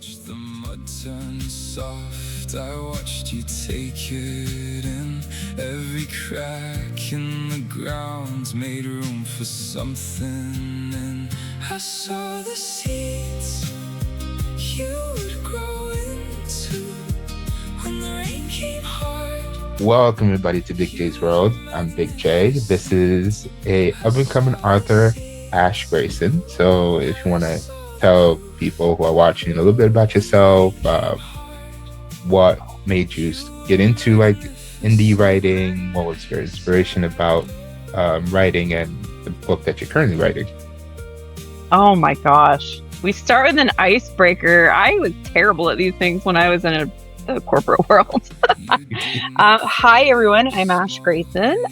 watched the mud turn soft. I watched you take it in. Every crack in the ground made room for something. And I saw the seeds you would grow into when the rain came hard. Welcome everybody to Big J's World. I'm Big J. This is a up-and-coming author, Ashe Grayson. So if you want to tell people who are watching a little bit about yourself, what made you get into like indie writing, what was your inspiration about writing, and the book that you're currently writing. Oh my gosh. We start with an icebreaker. I was terrible at these things when I was in the corporate world. Hi everyone, I'm Ashe Grayson.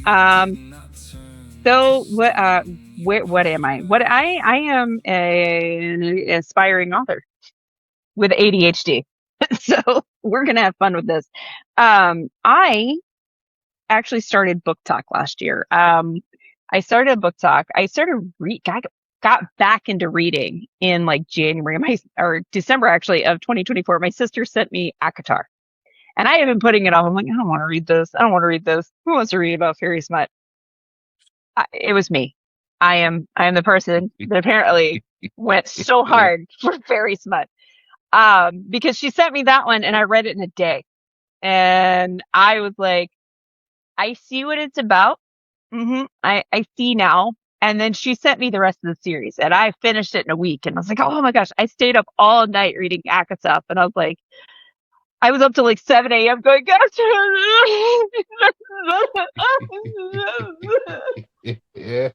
So what am I? I am an aspiring author with ADHD. So we're gonna have fun with this. I actually started BookTok last year. I started BookTok. Got back into reading in like January, or December actually of 2024. My sister sent me ACOTAR, and I have been putting it off. I'm like, I don't want to read this. I don't want to read this. Who wants to read about fairy smut? It was me. I am the person that apparently went so hard for fairy smut. Because she sent me that one and I read it in a day, and I was like, I see what it's about. I see now. And then she sent me the rest of the series, and I finished it in a week. And I was like, oh my gosh, I stayed up all night reading ACOTAR, and I was like, I was up till like 7 a.m. going, Yeah.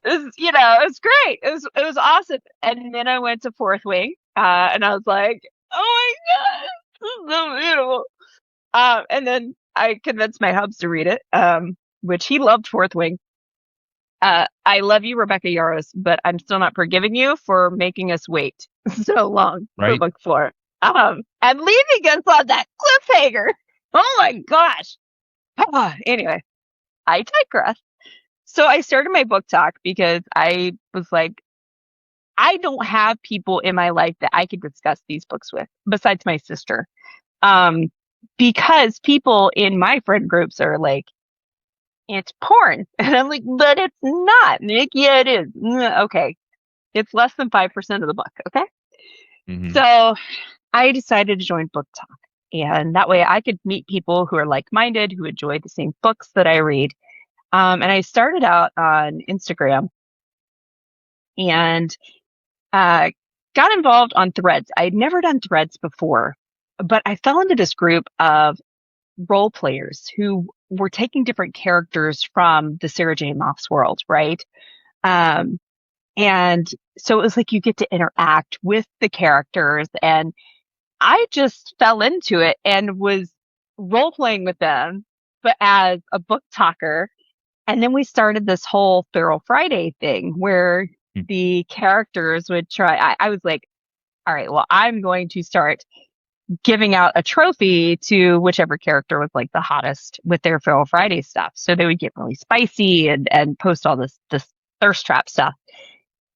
it was great. It was awesome. And then I went to Fourth Wing, and I was like, oh my god, this is so beautiful. And then I convinced my hubs to read it, which he loved Fourth Wing. I love you, Rebecca Yarros, but I'm still not forgiving you for making us wait so long for book 4. And leaving us on that cliffhanger. Oh my gosh. Anyway, I digress. So I started my BookTok because I was like, I don't have people in my life that I could discuss these books with besides my sister. Because people in my friend groups are like, it's porn. And I'm like, but it's not. And like, yeah, it is. Okay. It's less than 5% of the book. Okay. Mm-hmm. So I decided to join BookTok. And that way I could meet people who are like-minded, who enjoy the same books that I read. And I started out on Instagram and got involved on Threads. I had never done Threads before, but I fell into this group of role players who were taking different characters from the Sarah J. Maas world, right? And so it was like you get to interact with the characters, and I just fell into it and was role playing with them, but as a book talker. And then we started this whole Feral Friday thing where the characters would try. I was like, all right, well, I'm going to start giving out a trophy to whichever character was like the hottest with their Feral Friday stuff. So they would get really spicy and post all this thirst trap stuff.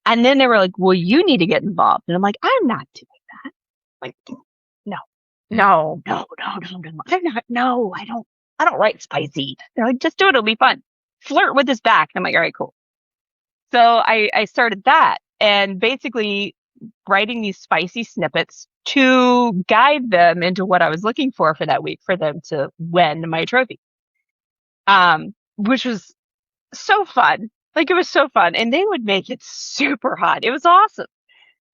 And then they were like, well, you need to get involved. And I'm like, I'm not doing that. Like, no, I'm not. No, I don't write spicy. They're like, just do it. It'll be fun. Flirt with his back. And I'm like, all right, cool. So I started that, and basically writing these spicy snippets to guide them into what I was looking for that week for them to win my trophy. Which was so fun. Like, it was so fun. And they would make it super hot. It was awesome.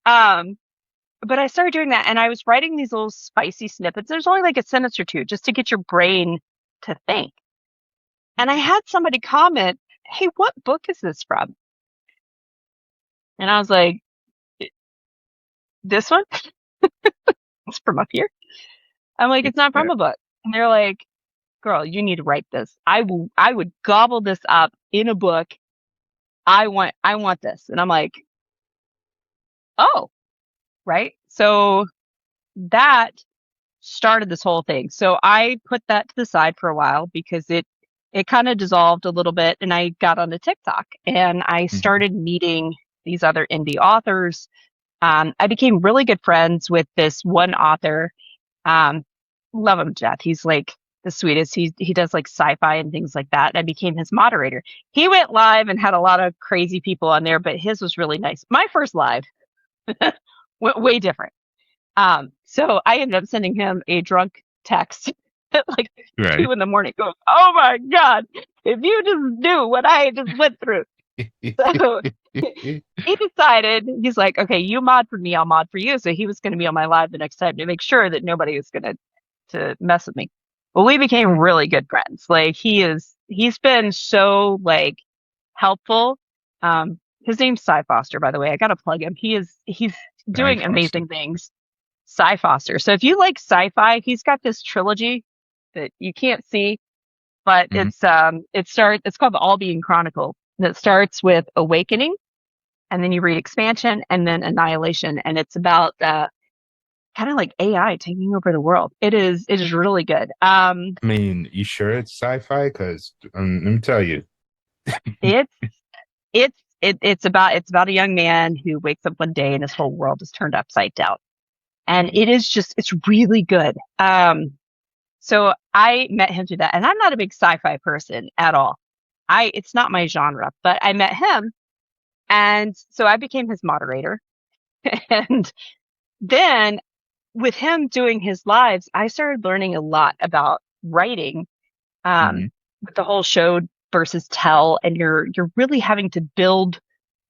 But I started doing that, and I was writing these little spicy snippets. There's only like a sentence or two just to get your brain to think. And I had somebody comment, hey, what book is this from? And I was like, this one? It's from up here. I'm like, it's not from a book. And they're like, girl, you need to write this. I would gobble this up in a book. I want this. And I'm like, oh, right. So that started this whole thing. So I put that to the side for a while because it kind of dissolved a little bit, and I got onto TikTok and I started meeting these other indie authors. I became really good friends with this one author. Um, love him to death. He's like the sweetest. He does like sci-fi and things like that. And I became his moderator. He went live and had a lot of crazy people on there, but his was really nice. My first live went way different. So I ended up sending him a drunk text at like Right. 2 a.m. going, "Oh my God, if you just knew what I just went through." So he decided, he's like, "Okay, you mod for me, I'll mod for you." So he was going to be on my live the next time to make sure that nobody was going to mess with me. Well, we became really good friends. Like he's been so like helpful. His name's Cy Foster, by the way. I gotta plug him. He's Hi, doing Foster. amazing things. Cy Foster. So if you like sci-fi, he's got this trilogy that you can't see, but Mhm. it's called the All Being Chronicle. And it starts with Awakening, and then you read Expansion, and then Annihilation, and it's about kind of like AI taking over the world. It is really good. I mean, you sure it's sci-fi? Because let me tell you. It's it's about a young man who wakes up one day and his whole world is turned upside down. And it's really good. So I met him through that, and I'm not a big sci-fi person at all. It's not my genre, but I met him, and so I became his moderator. And then with him doing his lives, I started learning a lot about writing, Mhm. with the whole show versus tell, and you're really having to build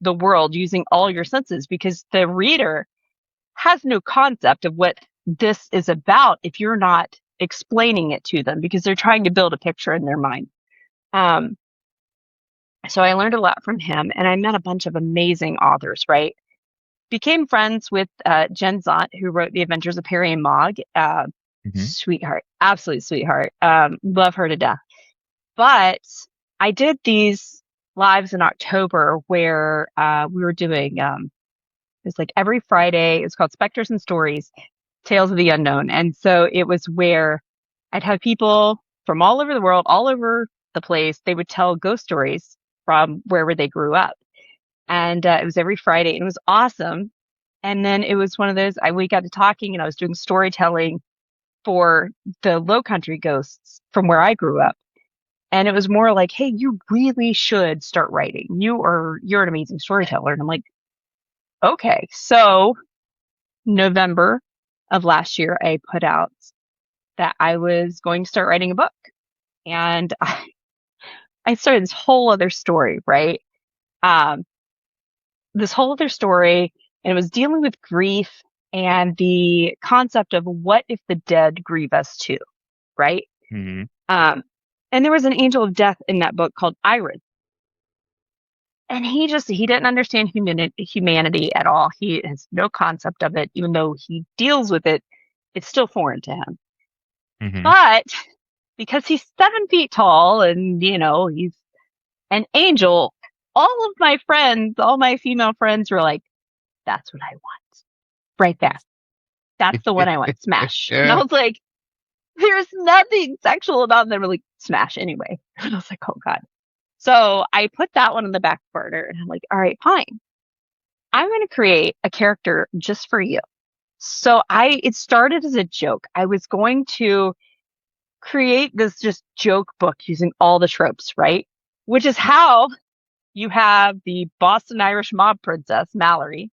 the world using all your senses because the reader has no concept of what this is about if you're not explaining it to them because they're trying to build a picture in their mind. Um, so I learned a lot from him and I met a bunch of amazing authors, right? Became friends with Jen Zont, who wrote The Adventures of Harry and Maude. Mhm. Sweetheart, absolute sweetheart. Love her to death. But I did these lives in October where we were doing, it was like every Friday. It was called Specters and Stories, Tales of the Unknown. And so it was where I'd have people from all over the world, all over the place. They would tell ghost stories from wherever they grew up. And it was every Friday and it was awesome. And then it was one of those, we got to talking and I was doing storytelling for the low country ghosts from where I grew up. And it was more like, "Hey, you really should start writing. You're an amazing storyteller." And I'm like, okay. So November of last year, I put out that I was going to start writing a book. And I started this whole other story, right? Um, this whole other story, and it was dealing with grief and the concept of what if the dead grieve us too, right? Mhm. Um, and there was an angel of death in that book called Iris. And he didn't understand humanity at all. He has no concept of it, even though he deals with it. It's still foreign to him. Mhm. But because he's 7 feet tall and, he's an angel, all of my friends, all my female friends were like, "That's what I want. Right there. That's the one I want. Smash." And I Yeah. was like, "There's nothing sexual about them." Really, smash anyway. And I was like, "Oh God." So I put that one on the back burner and I'm like, "All right, fine. I'm going to create a character just for you." So it started as a joke. I was going to create this just joke book using all the tropes, right? Which is how you have the Boston Irish mob princess, Mallory,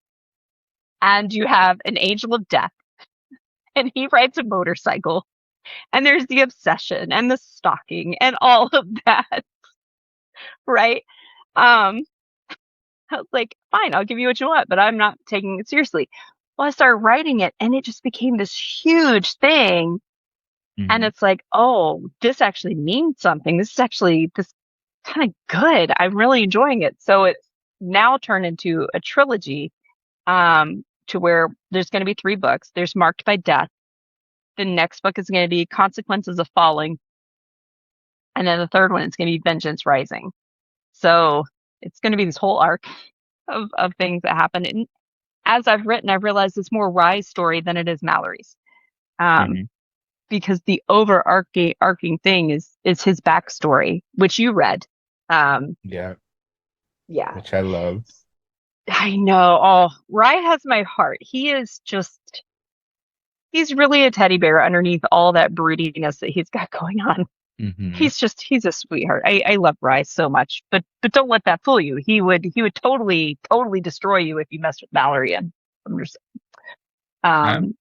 and you have an angel of death, and he rides a motorcycle, and there's the obsession and the stalking and all of that, right? Um, I was like, "Fine, I'll give you what you want, but I'm not taking it seriously." Well, I started writing it, and it just became this huge thing. And Mhm. it's like, "Oh, this actually means something. This kind of good. I'm really enjoying it." So it's now turned into a trilogy, to where there's going to be 3 books. There's Marked by Death. The next book is going to be Consequences of Falling. And then the third one is going to be Vengeance Rising. So it's going to be this whole arc of things that happen. And as I've written, I've realized it's more Rye's story than it is Mallory's. Um, Mhm. because the overarching arcing thing is his backstory, which you read. Um, Yeah, yeah, which I love. I know. Oh, Rye has my heart. He's really a teddy bear underneath all that broodiness that he's got going on. Hmm. He's a sweetheart. I love Rye so much, but don't let that fool you. He would totally destroy you if you messed with Mallory. And I'm just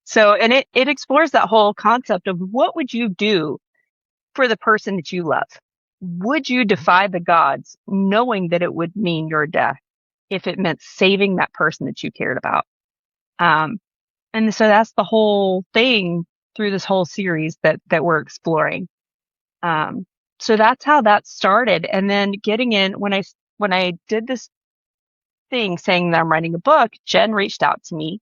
so and it explores that whole concept of what would you do for the person that you love? Would you defy the gods knowing that it would mean your death if it meant saving that person that you cared about? Um, and so that's the whole thing through this whole series that we're exploring. Um, so that's how that started. And then getting in when I did this thing saying that I'm writing a book, Jen reached out to me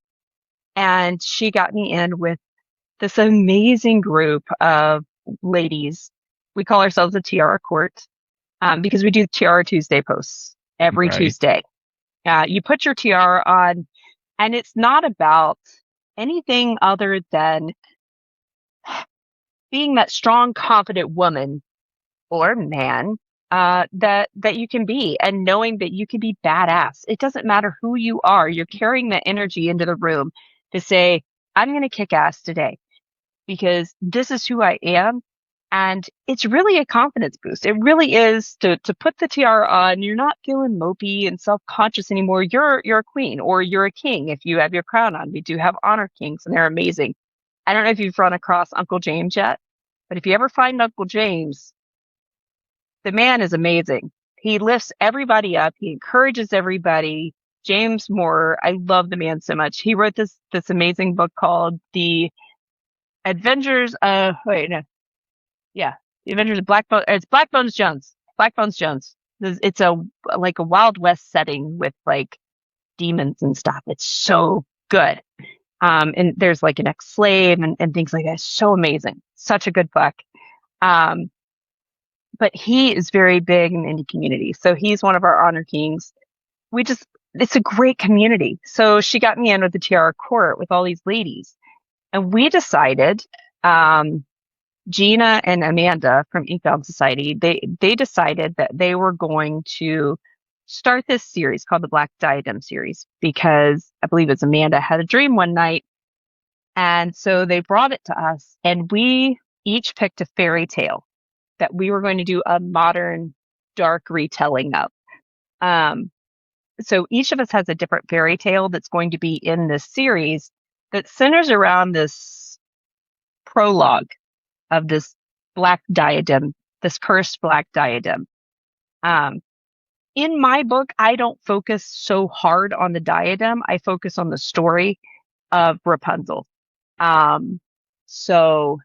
and she got me in with this amazing group of ladies. We call ourselves a Tiara Court because we do Tiara Tuesday posts every Right. Tuesday. You put your tiara on, and it's not about anything other than being that strong, confident woman or man that you can be, and knowing that you can be badass. It doesn't matter who you are. You're carrying that energy into the room to say, "I'm going to kick ass today because this is who I am." And it's really a confidence boost. It really is to put the tiara on. You're not feeling mopey and self-conscious anymore. You're a queen or you're a king if you have your crown on. We do have honor kings and they're amazing. I don't know if you've run across Uncle James yet, but if you ever find Uncle James, the man is amazing. He lifts everybody up. He encourages everybody. James Moore, I love the man so much. He wrote this amazing book called The Adventures of wait, no, yeah, The Adventures of Blackbone. It's Blackbones Jones. Blackbones Jones. It's a like a Wild West setting with like demons and stuff. It's so good. And there's like an ex-slave and things like that. It's so amazing. Such a good book. Um, but he is very big in the indie community. So he's one of our honor kings. It's a great community. So she got me in with the Tiara Court with all these ladies. And we decided, Gina and Amanda from Inkbound Society, they decided that they were going to start this series called the Black Diadem series because I believe it's Amanda had a dream one night. And so they brought it to us and we each picked a fairy tale that we were going to do a modern dark retelling of. Um, so each of us has a different fairy tale that's going to be in this series that centers around this prologue of this black diadem, this cursed black diadem. Um, in my book, I don't focus so hard on the diadem. I focus on the story of Rapunzel. Um, so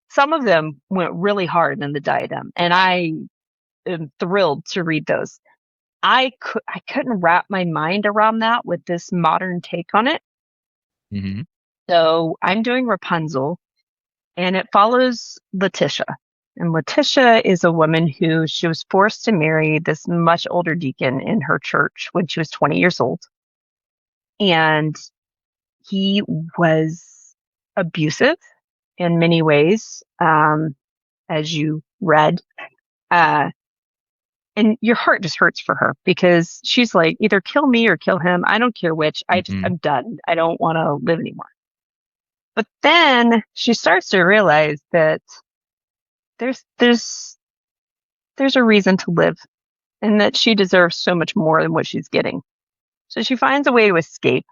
some of them went really hard in the diadem, and I am thrilled to read those. I couldn't wrap my mind around that with this modern take on it. Hmm. So I'm doing Rapunzel, and it follows Letitia. And Letitia is a woman who she was forced to marry this much older deacon in her church when she was 20 years old. And he was abusive in many ways, as you read. Uh, and your heart just hurts for her because she's like, either kill me or kill him. I don't care which. Hmm. I'm done. I don't want to live anymore. But then she starts to realize that there's there's there's a reason to live and that she deserves so much more than what she's getting. So she finds a way to escape.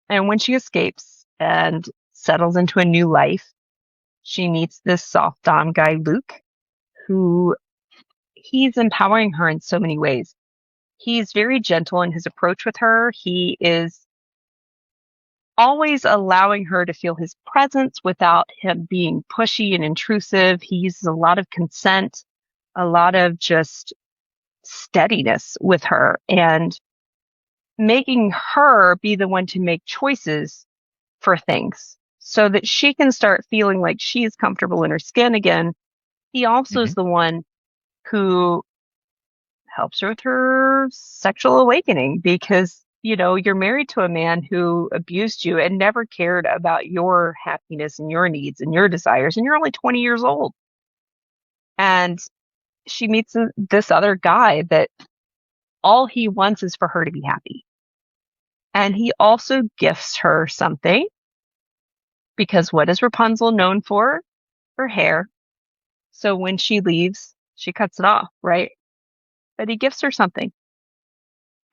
And when she escapes and settles into a new life, she meets this soft dom guy, Luke, who he's empowering her in so many ways. He's very gentle in his approach with her. He is always allowing her to feel his presence without him being pushy and intrusive. He uses a lot of consent, a lot of just steadiness with her and making her be the one to make choices for things so that she can start feeling like she is comfortable in her skin again. He also Hmm. is the one who helps her with her sexual awakening because, you're married to a man who abused you and never cared about your happiness and your needs and your desires, and you're only 20 years old. And she meets this other guy that all he wants is for her to be happy. And he also gifts her something, because what is Rapunzel known for? Her hair. So when she leaves, she cuts it off, right? But he gifts her something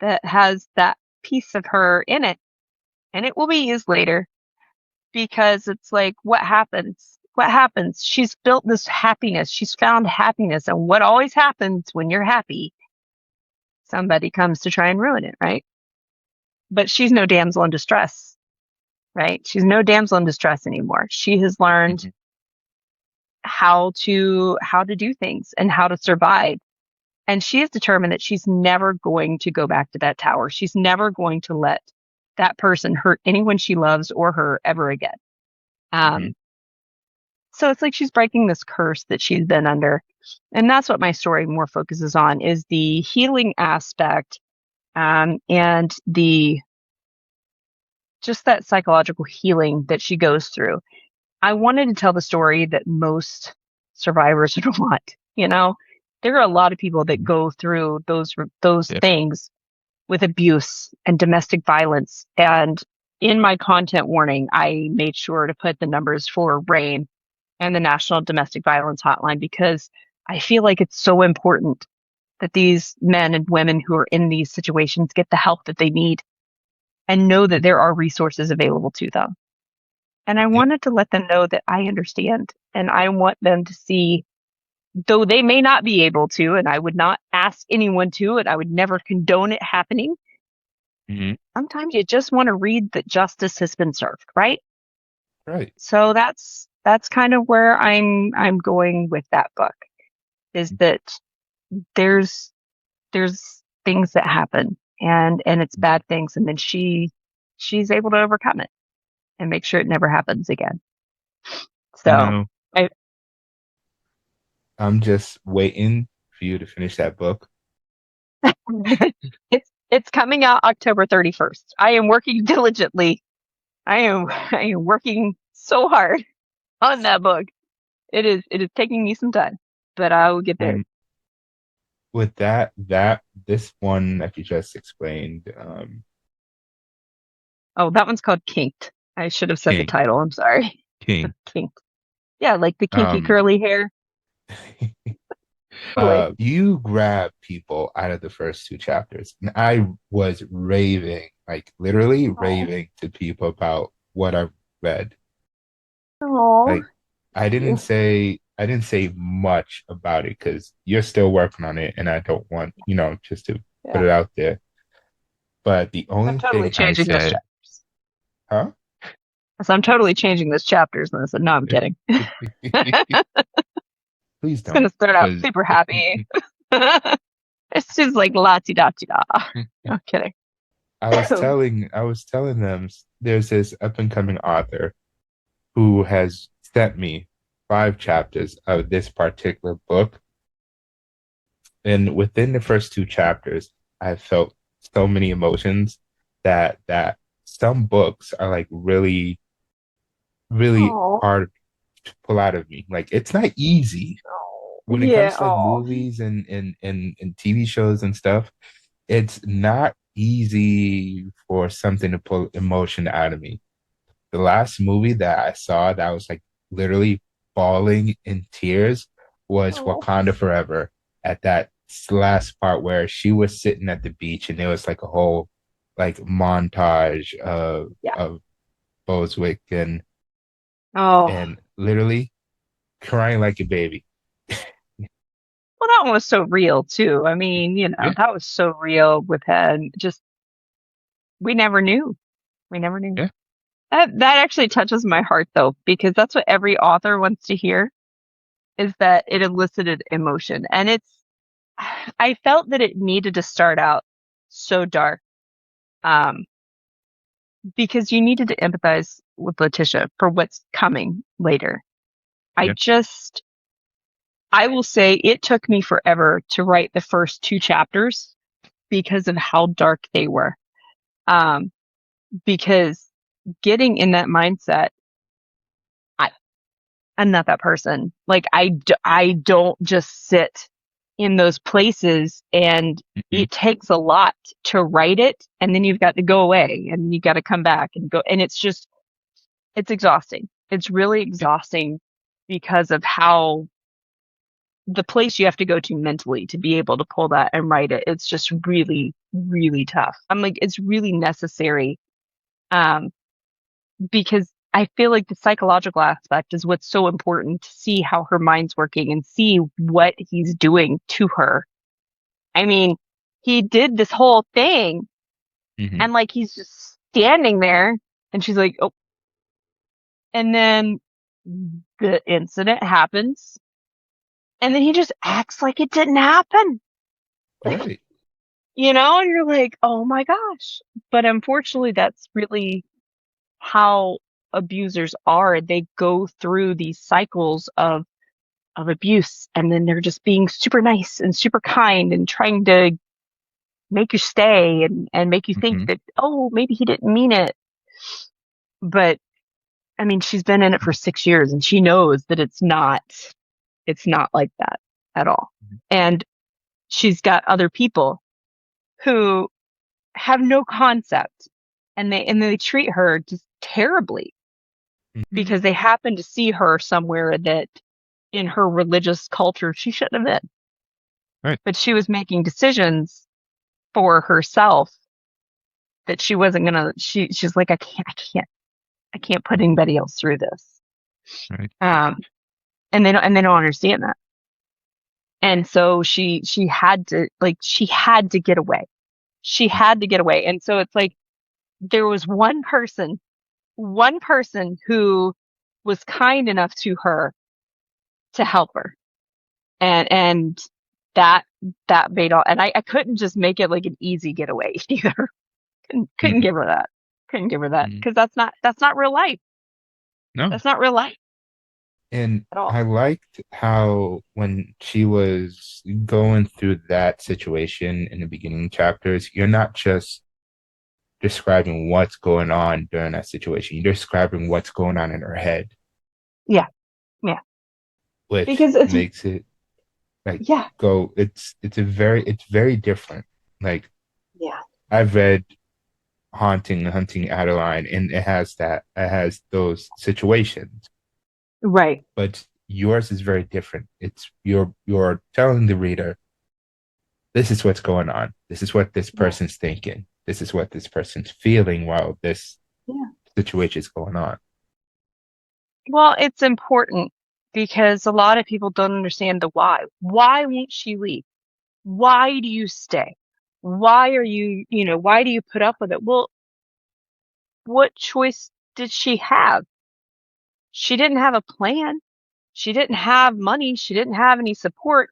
that has that piece of her in it, and it will be used later, because it's like, what happens? What happens? She's built this happiness. She's found happiness. And what always happens when you're happy? Somebody comes to try and ruin it, right? But she's no damsel in distress, right? She's no damsel in distress anymore. She has learned Mhm. how to do things and how to survive. And she is determined that she's never going to go back to that tower. She's never going to let that person hurt anyone she loves or her ever again. Mhm. So it's like she's breaking this curse that she's been under. And that's what my story more focuses on, is the healing aspect, and the just that psychological healing that she goes through. I wanted to tell the story that most survivors would want. There are a lot of people that go through those Yeah. things with abuse and domestic violence. And in my content warning, I made sure to put the numbers for RAIN and the National Domestic Violence Hotline, because I feel like it's so important that these men and women who are in these situations get the help that they need and know that there are resources available to them. And I Yeah. wanted to let them know that I understand, and I want them to see, though they may not be able to, and I would not ask anyone to, and I would never condone it happening. Mhm. Sometimes you just want to read that justice has been served, right? Right. So that's kind of where I'm going with that book, is that there's things that happen, and it's bad things, and then she's able to overcome it and make sure it never happens again. You So know, I I'm just waiting for you to finish that book. it's coming out October 31st. I am working diligently. I am working so hard on that book. It is taking me some time, but I will get there. With that this one that you just explained, Oh, that one's called Kinked. I should have said the King, title. I'm sorry. King. Kinked. Yeah, like the kinky Um, curly hair. Totally. you grab people out of the first two chapters, and I was raving, like literally Oh. raving to people about what I read. Oh. Like, I didn't say much about it because you're still working on it, and I don't want, just to put Yeah. it out there. But the I'm only totally thing I changing those said, chapters. huh? So I'm totally changing those chapters. And I said, no, I'm kidding. Please It's gonna don't, start out because super happy. It's just like la ti da ti da. No kidding. I was telling them there's this up and coming author who has sent me 5 chapters of this particular book. And within the first 2 chapters, I felt so many emotions that some books are like really, really Oh. hard to pull out of me. Like it's not easy when it Yeah. comes to like Oh. movies and TV shows and stuff. It's not easy for something to pull emotion out of me. The last movie that I saw that was like literally bawling in tears was Oh. Wakanda Forever, at that last part where she was sitting at the beach and there was like a whole like montage Yeah. of Boswick Oh. and literally crying like a baby. Well, that one was so real too. I mean, Yeah, that was so real with him. Just we never knew. We never knew. yeah, That actually touches my heart though, because that's what every author wants to hear, is that it elicited emotion. And I felt that it needed to start out so dark, um, because you needed to empathize with Letitia for what's coming later. I yeah, just, I will say it took me forever to write the first 2 chapters because of how dark they were. Um, because getting in that mindset, I, I'm not that person. Like I don't just sit in those places, and Mm-hmm. it takes a lot to write it, and then you've got to go away and you got to come back and go, and it's exhausting. It's really exhausting because of how the place you have to go to mentally to be able to pull that and write it. It's just really, really tough. I'm like, it's really necessary, um, because I feel like the psychological aspect is what's so important, to see how her mind's working and see what he's doing to her. I mean, he did this whole thing, Mm-hmm. and like he's just standing there, and she's like, oh, and then the incident happens, and then he just acts like it didn't happen. Like, Right. and you're like, oh my gosh. But unfortunately, that's really how abusers are. They go through these cycles of abuse, and then they're just being super nice and super kind and trying to make you stay and make you think Mm-hmm. that, oh, maybe he didn't mean it. But I mean, she's been in it for 6 years, and she knows that it's not like that at all. And she's got other people who have no concept, and they treat her just terribly Mm-hmm. because they happen to see her somewhere that in her religious culture she shouldn't have been. Right. But she was making decisions for herself that she wasn't gonna. She's like, I can't put anybody else through this. Right. And they don't understand that. And so she had to get away. She had to get away. And so it's like there was one person who was kind enough to her to help her. And that made all, and I couldn't just make it like an easy getaway either. Couldn't Mm-hmm. give her that. Couldn't give her that, Mm-hmm. because that's not real life. No. That's not real life And at all. I liked how when she was going through that situation in the beginning chapters, you're not just describing what's going on during that situation. You're describing what's going on in her head, Yeah. Yeah. which Because it's, makes it like yeah. go it's very different. Like Yeah. I've read Hunting Adeline, and it has those situations, Right. but yours is very different. It's you're telling the reader, this is what's going on. This is what this Yeah. person's thinking. This is what this person's feeling while this Yeah. situation is going on. Well, it's important because a lot of people don't understand the why. Why won't she leave? Why do you stay? Why are why do you put up with it? Well, what choice did she have? She didn't have a plan. She didn't have money. She didn't have any support.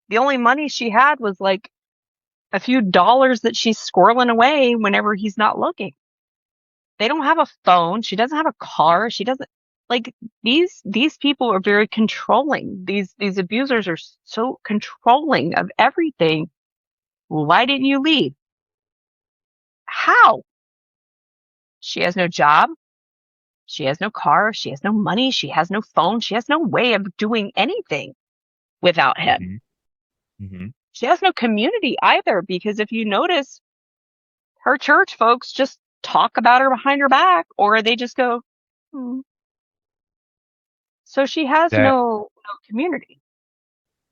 The only money she had was like a few dollars that she's squirreling away whenever he's not looking. They don't have a phone. She doesn't have a car. She doesn't, like, these people are very controlling. These abusers are so controlling of everything. Why didn't you leave? How? She has no job. She has no car. She has no money. She has no phone. She has no way of doing anything without him. Mm-hmm. Mm-hmm. She has no community either, because if you notice, her church folks just talk about her behind her back, or they just go, hmm. So she has That no community.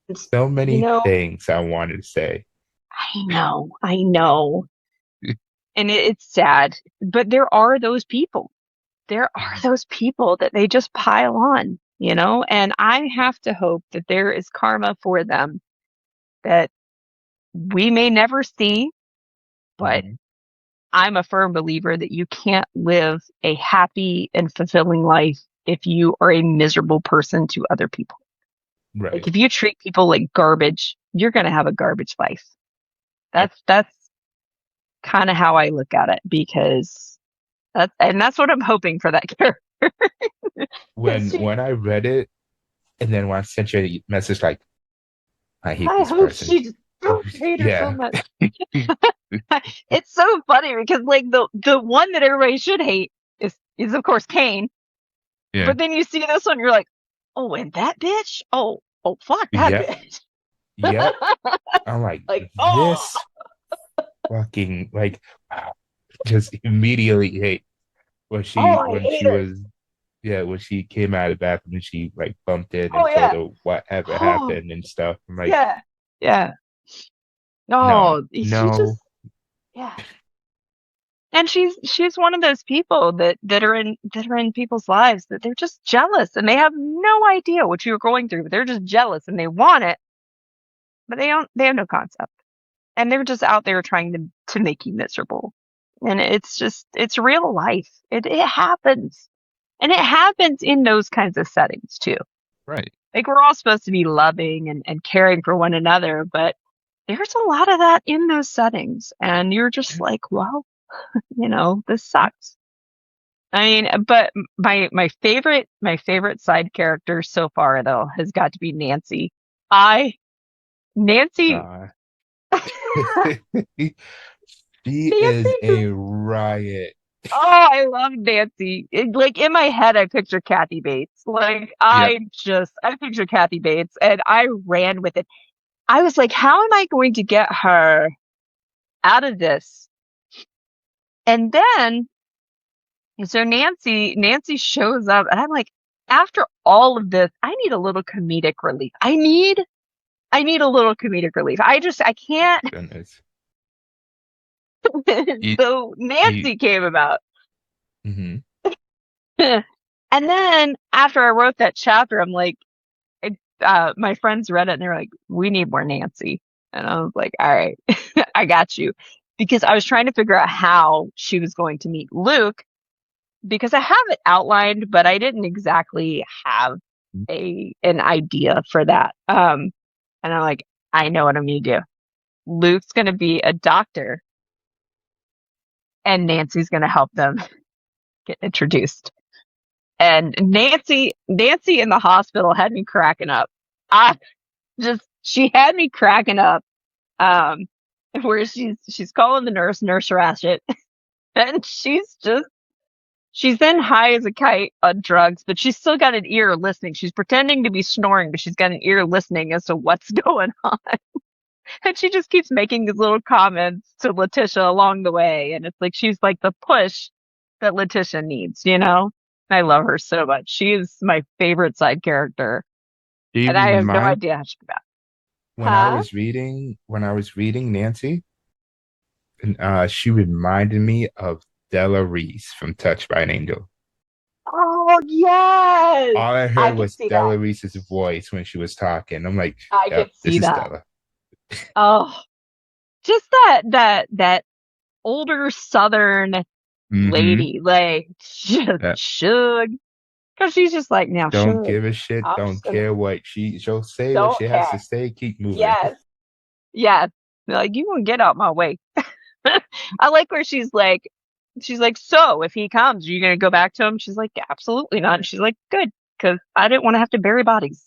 It's, so you many know, things I wanted to say. I know. And it's sad, but there are those people. There are those people that they just pile on, and I have to hope that there is karma for them that we may never see, but Mhm. I'm a firm believer that you can't live a happy and fulfilling life if you are a miserable person to other people. Like, Right. if you treat people like garbage, you're going to have a garbage life. Yep. That's kind of how I look at it, because that's what I'm hoping for that character. When I read it, and then when I sent you a message like, I hate I this hope person. she just don't hate her so Yeah. much. It's so funny because, like, the one that everybody should hate is of course Kane. Yeah. But then you see this one, you're like, oh, and that bitch? Oh, fuck that Yeah. bitch. Yep. I'm like, Like, oh, this fucking like just immediately hate oh, I when hate she her. was yeah, when she came out of the bathroom and she like bumped in Oh and told yeah. her whatever Oh happened and stuff. I'm like, yeah. Yeah. no, No, she just no, yeah. And she's one of those people that are in people's lives that they're just jealous and they have no idea what you're going through, but they're just jealous and they want it, but they have no concept. And they're just out there trying to make you miserable. And it's real life. It happens. And it happens in those kinds of settings too. right. Like we're all supposed to be loving and caring for one another, but there's a lot of that in those settings. And you're just like, well, this sucks. I mean, but my favorite side character so far though has got to be Nancy. I Nancy Uh, she is Nancy a riot. Oh, I love Nancy. Like in my head, I picture Kathy Bates. Like Yep. I picture Kathy Bates, and I ran with it. I was like, how am I going to get her out of this? And then, so Nancy shows up, and I'm like, after all of this, I need a little comedic relief. I need a little comedic relief. I can't. Goodness. You, So you, Nancy came about. hmm And then after I wrote that chapter, I'm like, my friends read it and they're like, we need more Nancy. And I was like, all right, I got you. Because I was trying to figure out how she was going to meet Luke because I have it outlined, but I didn't exactly have an idea for that. And I'm like, I know what I'm going to do. Luke's going to be a doctor and Nancy's going to help them get introduced. And Nancy in the hospital had me cracking up. I she had me cracking up. Um, where she's calling the nurse Ratchet, and she's then high as a kite on drugs, but she's still got an ear listening. She's pretending to be snoring, but she's got an ear listening as to what's going on. And she just keeps making these little comments to Letitia along the way, and it's like she's like the push that Letitia needs. I love her so much. She is my favorite side character, do you and I have no remind idea how she got. Huh? when I was reading Nancy, and she reminded me of Della Reese from Touched by an Angel. Oh yes, All I I heard can was see that. Della Reese's voice when she was talking. I'm like, I can yep, this see is that. Della. Oh, just that older Southern Mm-hmm. lady, like just Yeah. should, because she's just like now Don't should. give a shit. I'm Don't just gonna care what she'll say what she don't has to care. say. Keep moving. Yes, yes. Like you gonna get out my way. I like where she's like, so if he comes, are you gonna go back to him? She's like, absolutely not. And she's like, good, because I didn't want to have to bury bodies.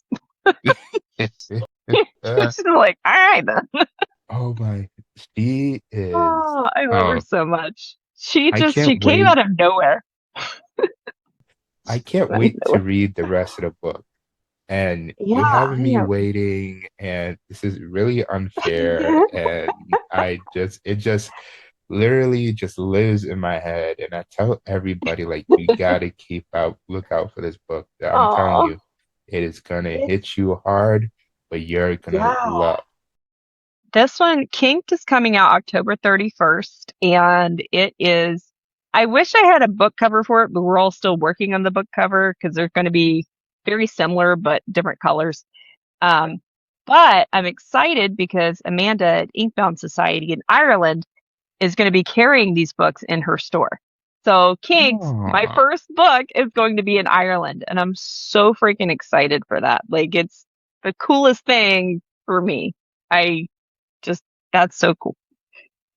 Uh, She's like, all right then. oh my, she is. Oh, I love her Oh, so much. She I just can't she came wait. out of nowhere. I can't Out of wait to nowhere. read the rest of the book. And Yeah, you're having I me am. waiting, and this is really unfair. And it just literally just lives in my head. And I tell everybody, like, you gotta look out for this book. I'm telling Oh, you, it is gonna it's hit you hard, but you're gonna yeah. love. This one, Kinked, is coming out October 31st, and it is. I wish I had a book cover for it, but we're all still working on the book cover because they're going to be very similar but different colors. Um, but I'm excited because Amanda at Inkbound Society in Ireland is going to be carrying these books in her store. So Kinked, my Aw. first book, is going to be in Ireland, and I'm so freaking excited for that. Like it's the coolest thing for me. I just that's so cool.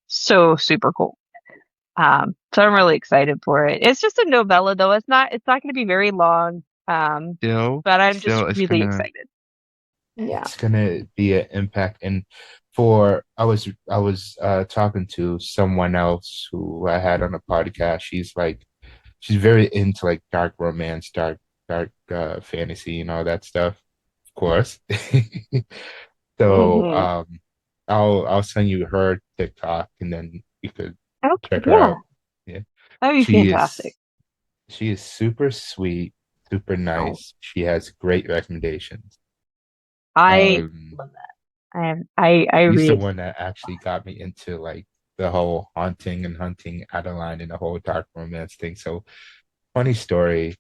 So super cool. So I'm really excited for it. It's just a novella though. It's not going to be very long. But I'm just Still, really excited. Yeah. it's gonna be an impact. And for I was talking to someone else who I had on a podcast. She's very into like dark romance, dark fantasy and all that stuff, of course. So Hmm. I'll send you her TikTok and then you could Okay, check her yeah, out. Yeah. that'd be She fantastic. is she is super sweet, super Oh, nice. She has great recommendations. I Um love that. I she's the read. one that actually got me into like the whole haunting and hunting Adeline and the whole dark romance thing. So funny story.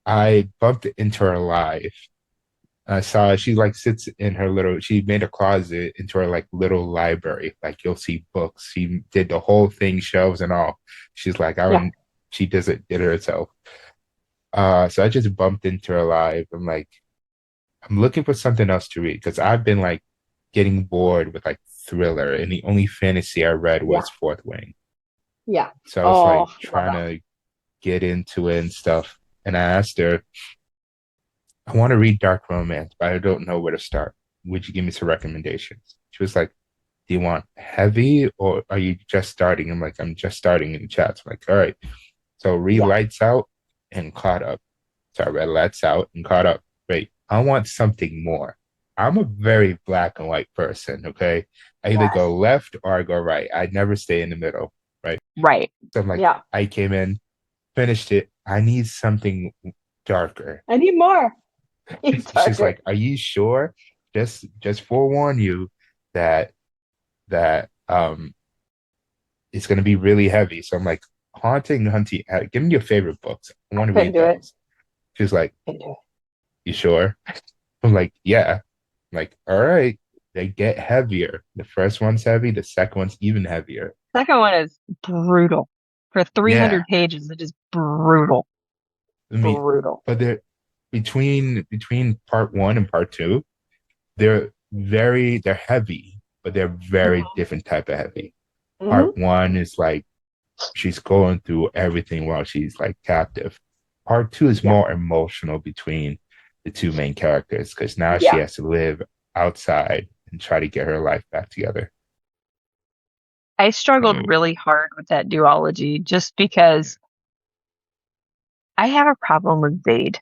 I bumped into her live. I saw she like sits in her little, she made a closet into her like little library. Like you'll see books. She did the whole thing, shelves and all. She's like, I Yeah, don't, she does it herself. So I just bumped into her live. I'm like, I'm looking for something else to read because I've been like getting bored with like thriller and the only fantasy I read yeah, was Fourth Wing. yeah. So I was Oh, like love trying that. to get into it and stuff. And I asked her, I want to read dark romance, but I don't know where to start. Would you give me some recommendations? She was like, do you want heavy or are you just starting? I'm like, I'm just starting in the chats. I'm like, all right. So read Yeah, Lights Out and caught up. So I read Lights Out and caught up. Wait, I want something more. I'm a very black and white person, okay? I either yes, go left or I go right. I never stay in the middle, right? right. So I'm like, Yeah, I came in, finished it. I need something darker. I need more. It's She's darker. like, "Are you sure? Just forewarn you that that it's gonna be really heavy." So I'm like, "Haunting, Hunting, give me your favorite books. I I want to couldn't read do it. those." She's like, Couldn't do it. "You sure?" I'm like, "Yeah." I'm like, "All right." They get heavier. The first one's heavy. The second one's even heavier. Second one is brutal. For Yeah, 300 pages, it is brutal. I mean, Brutal. but they're between part one and part two, they're heavy, but they're very different type of heavy. Part Mm-hmm. one is like she's going through everything while she's like captive. Part two is Yeah. more emotional between the two main characters because now she Yeah. has to live outside and try to get her life back together. I struggled So, really hard with that duology just because I have a problem with Vade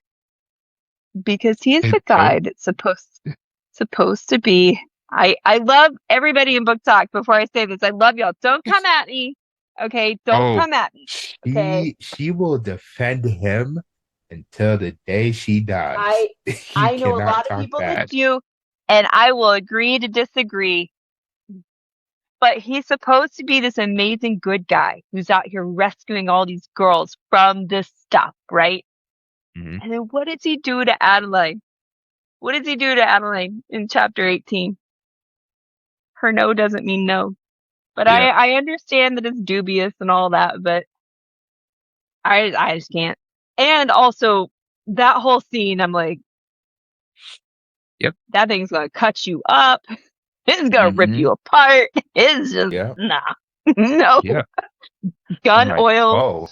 because he is the oh, guy that's supposed to be. I love everybody in Book Talk. Before I say this, I love y'all. Don't come at me. Okay, don't oh, come at me. Okay. she will defend him until the day she dies. I You I know a cannot lot of talk people that bad. do, and I will agree to disagree. But he's supposed to be this amazing good guy who's out here rescuing all these girls from this stuff, right? Hmm. And then what does he do to Adeline? What does he do to Adeline in chapter 18? Her no doesn't mean no. But Yeah. I understand that it's dubious and all that, but I just can't. And also that whole scene, I'm like, Yep. that thing's gonna cut you up. It's gonna rip Hmm. you apart. It's just Yeah. nah. No. Yeah. I'm Gun like, oil. whoa,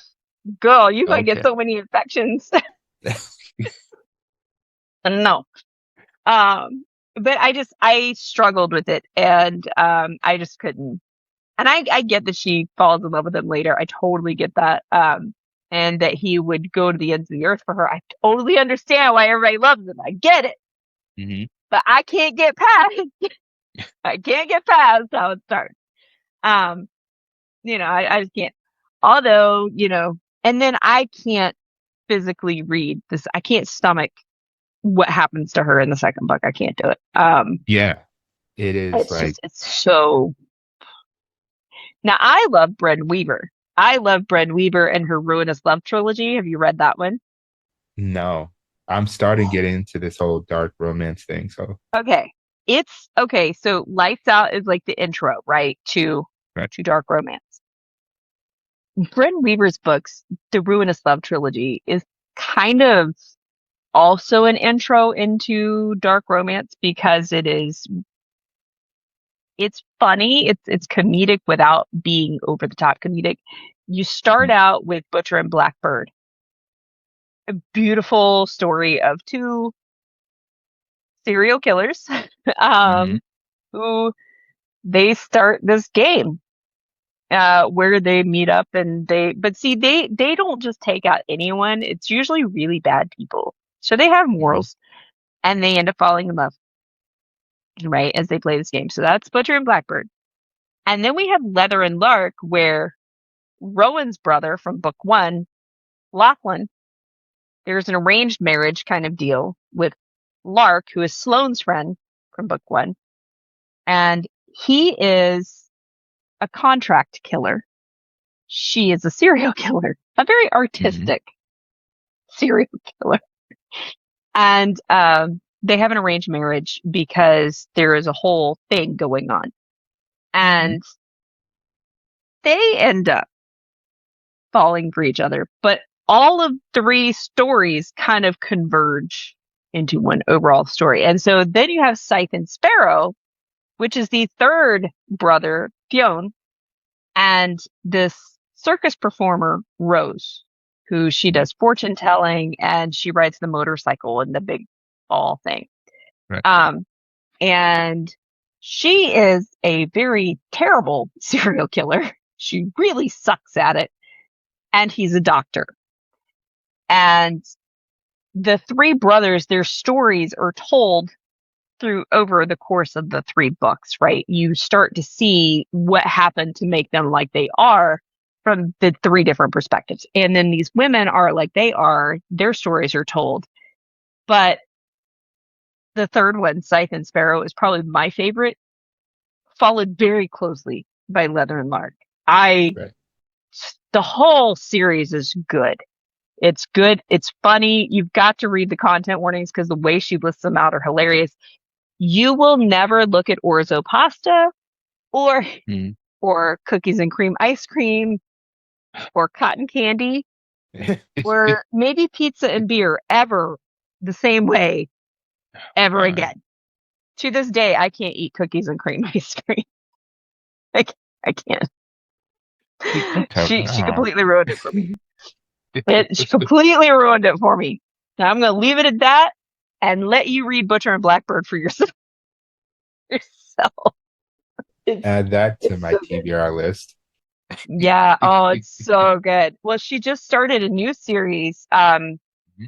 Girl, you're gonna get okay. so many infections. No. Um, but I struggled with it and I just couldn't. And I get that she falls in love with him later. I totally get that. And that he would go to the ends of the earth for her. I totally understand why everybody loves him. I get it. Hmm. But I can't get past I can't get past how it starts. Um, I just can't. Although, and then I can't physically read this. I can't stomach what happens to her in the second book. I can't do it. Yeah. It is like, It's so. Now I love Bren Weaver. I love Bren Weaver and her Ruinous Love trilogy. Have you read that one? no, I'm starting to get into this whole dark romance thing. So, Okay. It's okay. So Lights Out is like the intro, right? right. To dark romance. Bren Weaver's books, the Ruinous Love trilogy, is kind of also an intro into dark romance because it's funny, it's comedic without being over the top comedic. You start out with Butcher and Blackbird, a beautiful story of two serial killers Hmm. um, who they start this game where they meet up and but see they don't just take out anyone. It's usually really bad people, so they have Hmm. morals and they end up falling in love. right, as they play this game. So that's Butcher and Blackbird. And then we have Leather and Lark, where Rowan's brother from book one, Lachlan, there's an arranged marriage kind of deal with Lark, who is Sloane's friend from book one. And he is a contract killer. She is a serial killer, a very artistic serial killer. And they have an arranged marriage because there is a whole thing going on. And they end up falling for each other. But all of three stories kind of converge into one overall story. And so then you have Scythe and Sparrow, which is the third brother, Fionn, and this circus performer, Rose, who she does fortune telling and she rides the motorcycle and the big ball thing. Right. And she is a very terrible serial killer. She really sucks at it. And he's a doctor. And the three brothers, their stories are told through over the course of the three books, right? You start to see what happened to make them like they are from the three different perspectives. And then these women are like they are, their stories are told. But the third one, Scythe and Sparrow, is probably my favorite, followed very closely by Leather and Lark. Right. The whole series is good. It's good. It's funny. You've got to read the content warnings because the way she lists them out are hilarious. You will never look at orzo pasta or cookies and cream ice cream or cotton candy or maybe pizza and beer ever the same way ever again. To this day, I can't eat cookies and cream ice cream. I can't. She completely ruined it for me. She completely ruined it for me. Now I'm going to leave it at that and let you read Butcher and Blackbird for yourself. Add that to my TBR list. Yeah. Oh, it's so good. Well, she just started a new series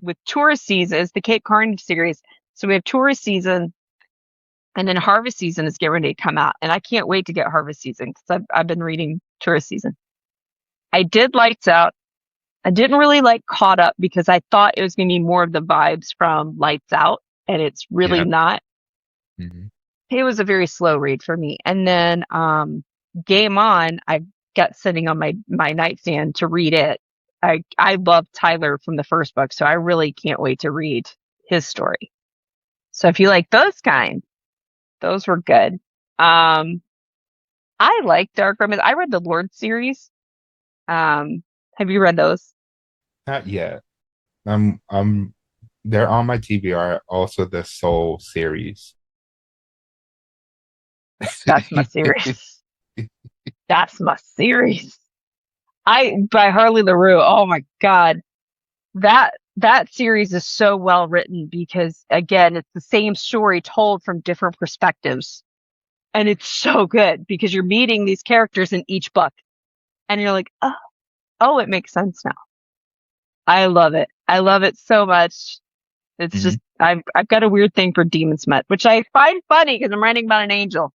with tourist season. It's the Cape Carnage series. So we have tourist season, and then harvest season is getting ready to come out. And I can't wait to get harvest season because I've been reading tourist season. I did Lights Out. I didn't really like Caught Up because I thought it was going to be more of the vibes from Lights Out, and it's really not. It was a very slow read for me. And then Game On, I got sitting on my nightstand to read it. I love Tyler from the first book, so I really can't wait to read his story. So if you like those kind, those were good. I like Dark Romance. I read the Lord series. Have you read those? Not yet. They're on my TBR. Also, the Soul series. That's my series. That's my series. By Harley LaRue. Oh my God. That series is so well written because again, it's the same story told from different perspectives. And it's so good because you're meeting these characters in each book and you're like, oh, it makes sense now. I love it. I love it so much. It's just, I've got a weird thing for Demon Smut, which I find funny because I'm writing about an angel.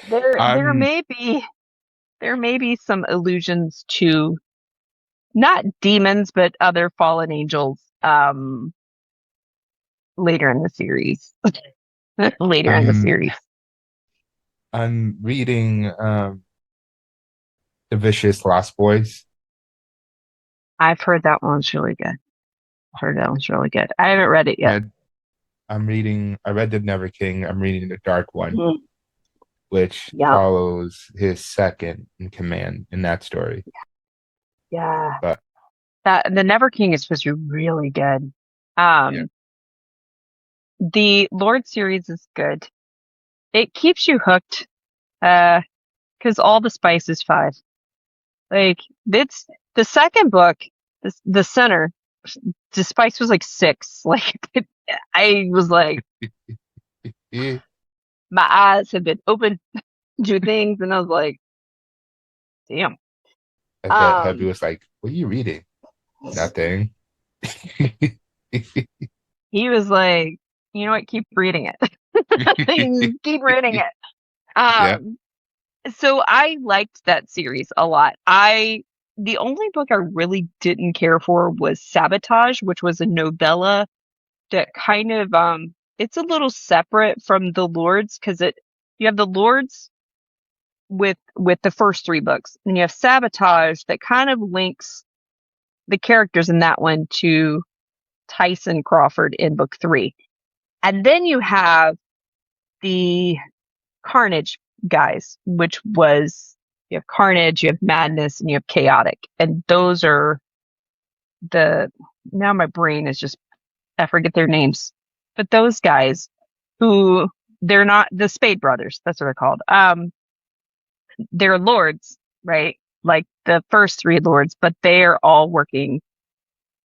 There may be some allusions to not demons, but other fallen angels later in the series. In the series. I'm reading The Vicious Lost Boys. I've heard that one's really good. I haven't read it yet. I read The Never King. I'm reading The Dark One, which follows his second in command in that story. Yeah. But The Never King is supposed to be really good. The Lord series is good. It keeps you hooked, because all the spice is 5. Like, it's the second book, the center, the spice was like 6. Like, I was like, my eyes have been open to things, and I was like, damn. I bet Heavy was like, what are you reading? Nothing. He was like, you know what, keep reading it. Keep reading it. Yeah. So I liked that series a lot. The only book I really didn't care for was Sabotage, which was a novella that kind of it's a little separate from the Lords because you have the Lords with the first three books, and you have Sabotage that kind of links the characters in that one to Tyson Crawford in book three. And then you have the Carnage guys, which was you have Carnage, you have Madness, and you have Chaotic. And those are now my brain is just, I forget their names. But those guys who they're not the Spade brothers, that's what they're called. They're lords, right? Like the first three lords, but they are all working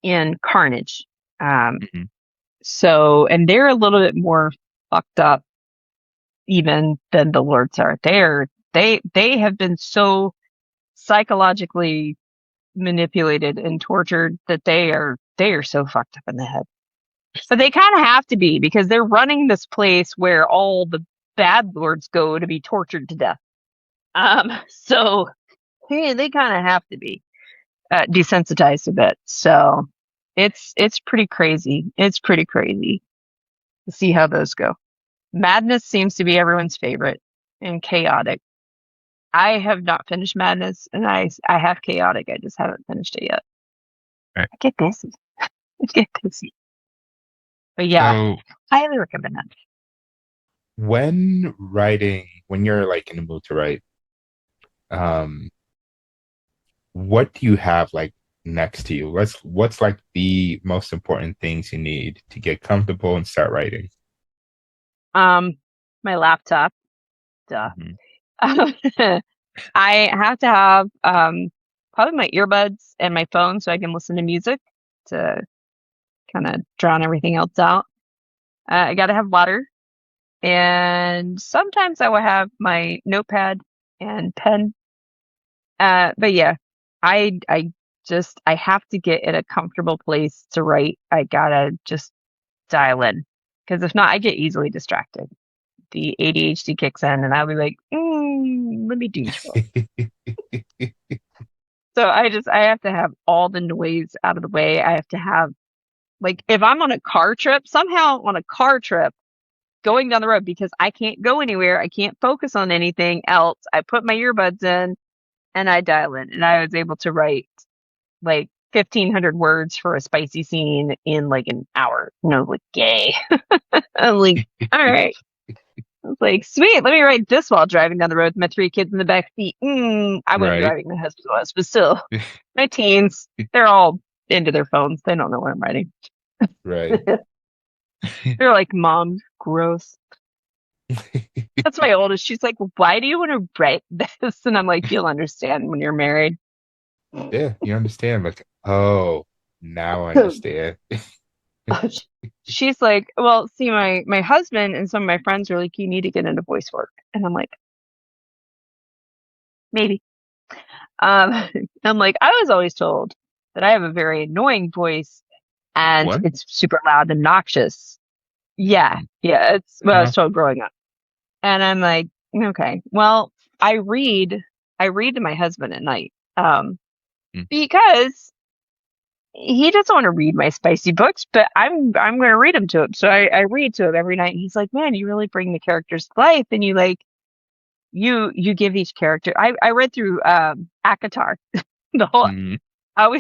in Carnage. Mhm. So, and they're a little bit more fucked up even than the lords are. They have been so psychologically manipulated and tortured that they are so fucked up in the head. But they kind of have to be because they're running this place where all the bad lords go to be tortured to death. So they kind of have to be desensitized a bit. So it's pretty crazy. It's pretty crazy to see how those go. Madness seems to be everyone's favorite, and Chaotic. I have not finished Madness, and I have Chaotic. I just haven't finished it yet. Right. I get busy. I get busy. But yeah, So highly recommend that. when writing, when you're like in the mood to write, um, what do you have like next to you? What's like the most important things you need to get comfortable and start writing? My laptop. Duh. Mhm. I have to have probably my earbuds and my phone so I can listen to music to kind of drown everything else out. I got to have water, and sometimes I will have my notepad and pen. But yeah, I have to get in a comfortable place to write. I gotta just dial in because if not, I get easily distracted. The ADHD kicks in, and I'll be like, let me do So I have to have all the noise out of the way. I have to have, like, if I'm on a car trip, somehow on a car trip going down the road because I can't go anywhere, I can't focus on anything else. I put my earbuds in and I dial in, and I was able to write like 1,500 words for a spicy scene in like an hour. And I was like, yay. I'm like, all right. I was like, sweet, let me write this while driving down the road with my three kids in the back seat. I wasn't Right. driving, my husband was, but still, my teens, they're all into their phones. They don't know what I'm writing. Right. They're like, Mom, gross. That's my oldest. She's like, why do you want to write this? And I'm like, you'll understand when you're married. Yeah, you understand. Like, oh, now I understand. She's like, well, see, my husband and some of my friends are like, you need to get into voice work. And I'm like, maybe. I'm like, I was always told that I have a very annoying voice and What? it's super loud and noxious. Yeah, it's what I was told growing up. And I'm like, okay, well, I read to my husband at night, Mm. because he doesn't want to read my spicy books, but I'm going to read them to him. So I read to him every night. And he's like, man, you really bring the characters to life, and you like you give each character. I read through ACOTAR, the whole. Mhm. We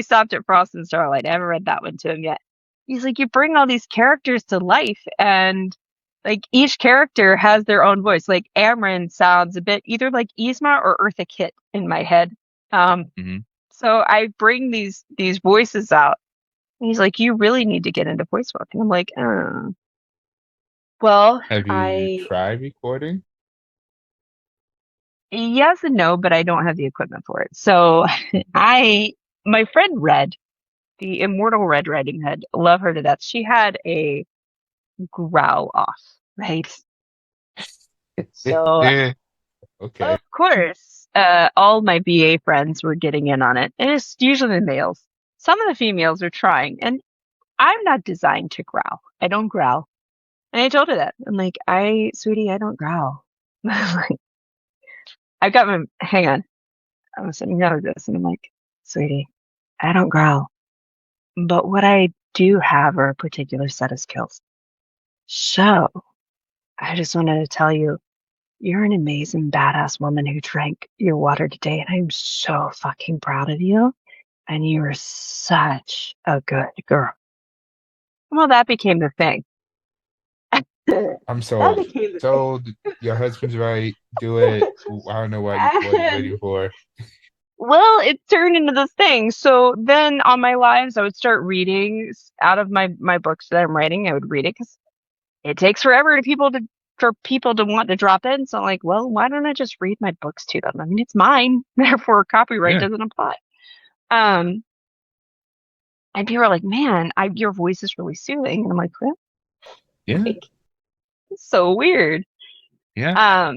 stopped at Frost and Starlight. I haven't read that one to him yet. He's like, you bring all these characters to life, and like each character has their own voice. Like Amryn sounds a bit either like Yzma or Eartha Kitt in my head. Mhm. So I bring these voices out. And he's like, you really need to get into voice work. And I'm like, well, Have you tried recording? yes and no, but I don't have the equipment for it. So my friend Red, the immortal Red Riding Hood, love her to death. She had a growl off, right? So Okay. of course, all my VA friends were getting in on it. And it's usually the males. Some of the females are trying, and I'm not designed to growl. I don't growl. And I told her that. I'm like, sweetie, I don't growl. I've got hang on. I was sitting down with this and I'm like, sweetie, I don't growl. But what I do have are a particular set of skills. So I just wanted to tell you, you're an amazing, badass woman who drank your water today. And I'm so fucking proud of you. And you are such a good girl. Well, that became the thing. I'm That sold. became the thing. Sold. Your husband's right. Do it. I don't know what you're waiting And, for. well, it turned into this thing. So then on my lives, I would start reading out of my books that I'm writing. I would read it because it takes forever for people to want to drop in. So I'm like, well, why don't I just read my books to them? I mean, it's mine, therefore copyright Yeah. doesn't apply. And people are like, man, your voice is really soothing. And I'm like, well, Yeah. like, it's so weird. Yeah.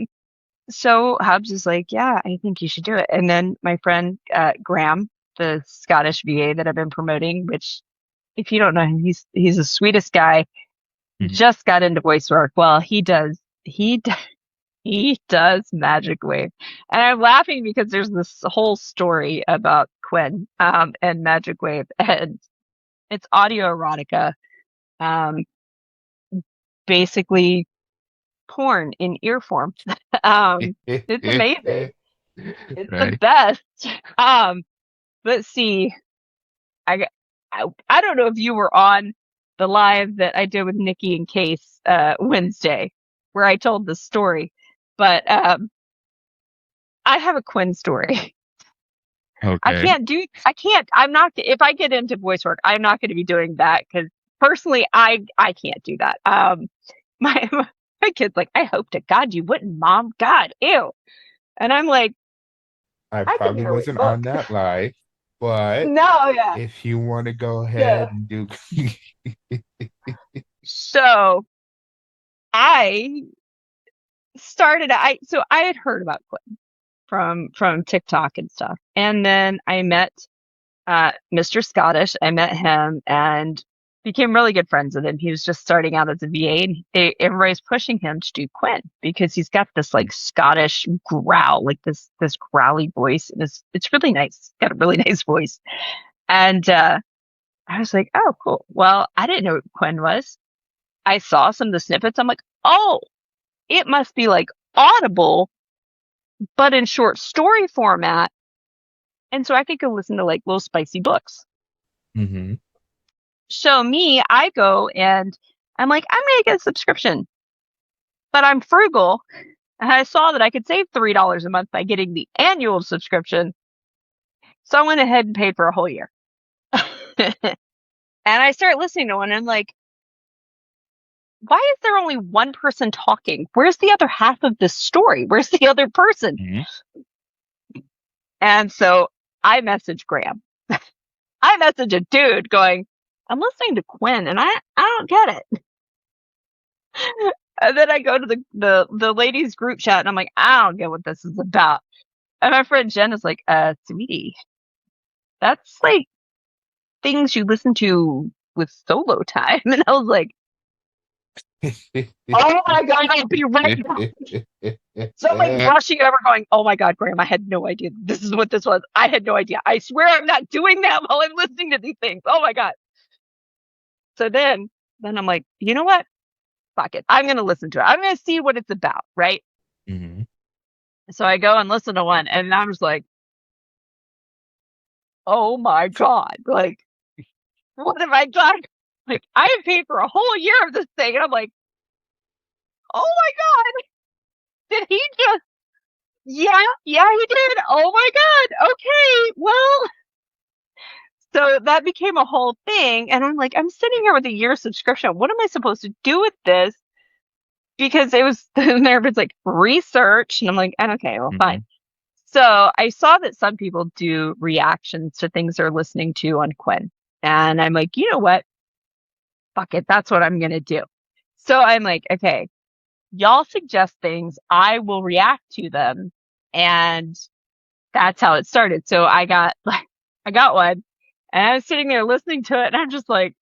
So Hubs is like, yeah, I think you should do it. And then my friend Graham, the Scottish VA that I've been promoting, which if you don't know him, he's the sweetest guy. Mhm. Just got into voice work. Well, he does Magic Wave. And I'm laughing because there's this whole story about Quinn and Magic Wave, and it's audio erotica. Um, basically porn in ear form. It's amazing. It's the Right. best. Um, but see, I, I don't know if you were on the live that I did with Nikki and Case Wednesday, where I told this story, but I have a Quinn story. Okay. I'm not, if I get into voice work, I'm not going to be doing that because personally, I can't do that. My, my kid's like, I hope to God you wouldn't, Mom. God, ew. And I'm like, I I can probably barely wasn't on book. that live, but No, yeah. if you want to go Yeah. ahead and do So I so I had heard about Quinn from TikTok and stuff. And then I met Mr. Scottish. I met him and became really good friends with him. He was just starting out as a VA, and everybody's pushing him to do Quinn because he's got this like Scottish growl, like this growly voice, and it's really nice. He's got a really nice voice. And I was like, oh, cool. Well, I didn't know what Quinn was. I saw some of the snippets. I'm like, oh, it must be like Audible, but in short story format. And so I could go listen to like little spicy books. hmm So I go and I'm like, I'm going to get a subscription, but I'm frugal. And I saw that I could save $3 a month by getting the annual subscription. So I went ahead and paid for a whole year. And I start listening to one and I'm like, why is there only one person talking? Where's the other half of this story? Where's the other person? hmm And so I message Graham. I message a dude going, I'm listening to Quinn and I don't get it. And then I go to the ladies group chat and I'm like, I don't get what this is about. And my friend Jen is like, sweetie, that's like things you listen to with solo time. And I was like, oh my God, I'll be right back. So I'm like rushing over going, oh my God, Graham, I had no idea this is what this was. I had no idea. I swear I'm not doing that while I'm listening to these things. Oh my God. So then I'm like, you know what? Fuck it. I'm going to listen to it. I'm going to see what it's about. Right. hmm So I go and listen to one and I'm just like, oh my God. Like, what have I done? Like, I have paid for a whole year of this thing. And I'm like, oh my God. Did he just, yeah, he did. Oh my God. Okay. Well, so that became a whole thing. And I'm like, I'm sitting here with a year subscription. What am I supposed to do with this? Because it was there was like research. And I'm like, okay, well, fine. So I saw that some people do reactions to things they're listening to on Quinn. And I'm like, you know what? Fuck it. That's what I'm going to do. So I'm like, okay, y'all suggest things. I will react to them. And that's how it started. So I got one and I was sitting there listening to it and I'm just like,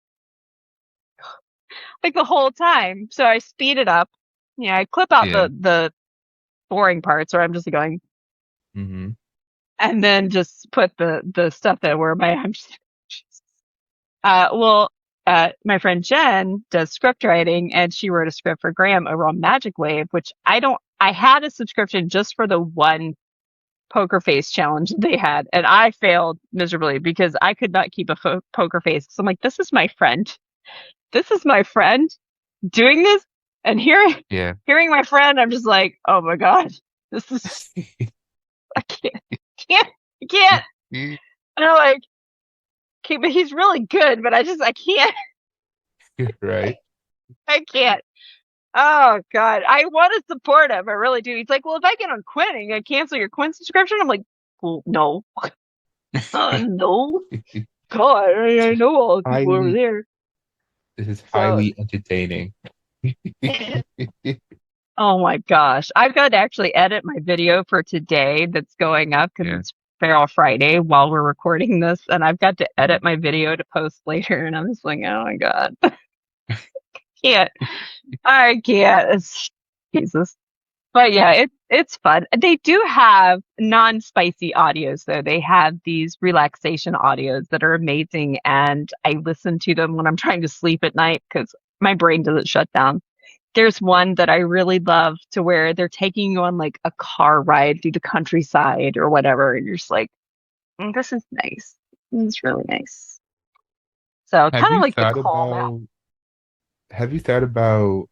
like the whole time. So I speed it up. Yeah, I clip out Yeah. the boring parts where I'm just going, Mm-hmm. and then just put the stuff that where I'm just well, my friend Jen does script writing, and she wrote a script for Graham over on Magic Wave, which I had a subscription just for the one poker face challenge they had, and I failed miserably because I could not keep a poker face. So I'm like, this is my friend. This is my friend doing this, and Yeah. hearing my friend, I'm just like, oh my god, this is I can't, I can't. And I'm like, okay, but he's really good, but I can't, Right. I can't. Oh God, I want to support him. I really do. He's like, well, if I get on Quinn, I cancel your Quinn subscription. I'm like, well, no, no. God, I know all the people over Highly, there. this is So, highly entertaining. oh my gosh, I've got to actually edit my video for today that's going up because Yeah. it's Feral Friday while we're recording this, and I've got to edit my video to post later, and I'm just like, oh my God, can't, I can't. Jesus. But yeah, it's fun. They do have non-spicy audios though. They have these relaxation audios that are amazing, and I listen to them when I'm trying to sleep at night because my brain doesn't shut down. There's one that I really love to where they're taking you on like a car ride through the countryside or whatever, and you're just like, this is nice. This is really nice. So Have kind of you like the thought calm out. about have you thought about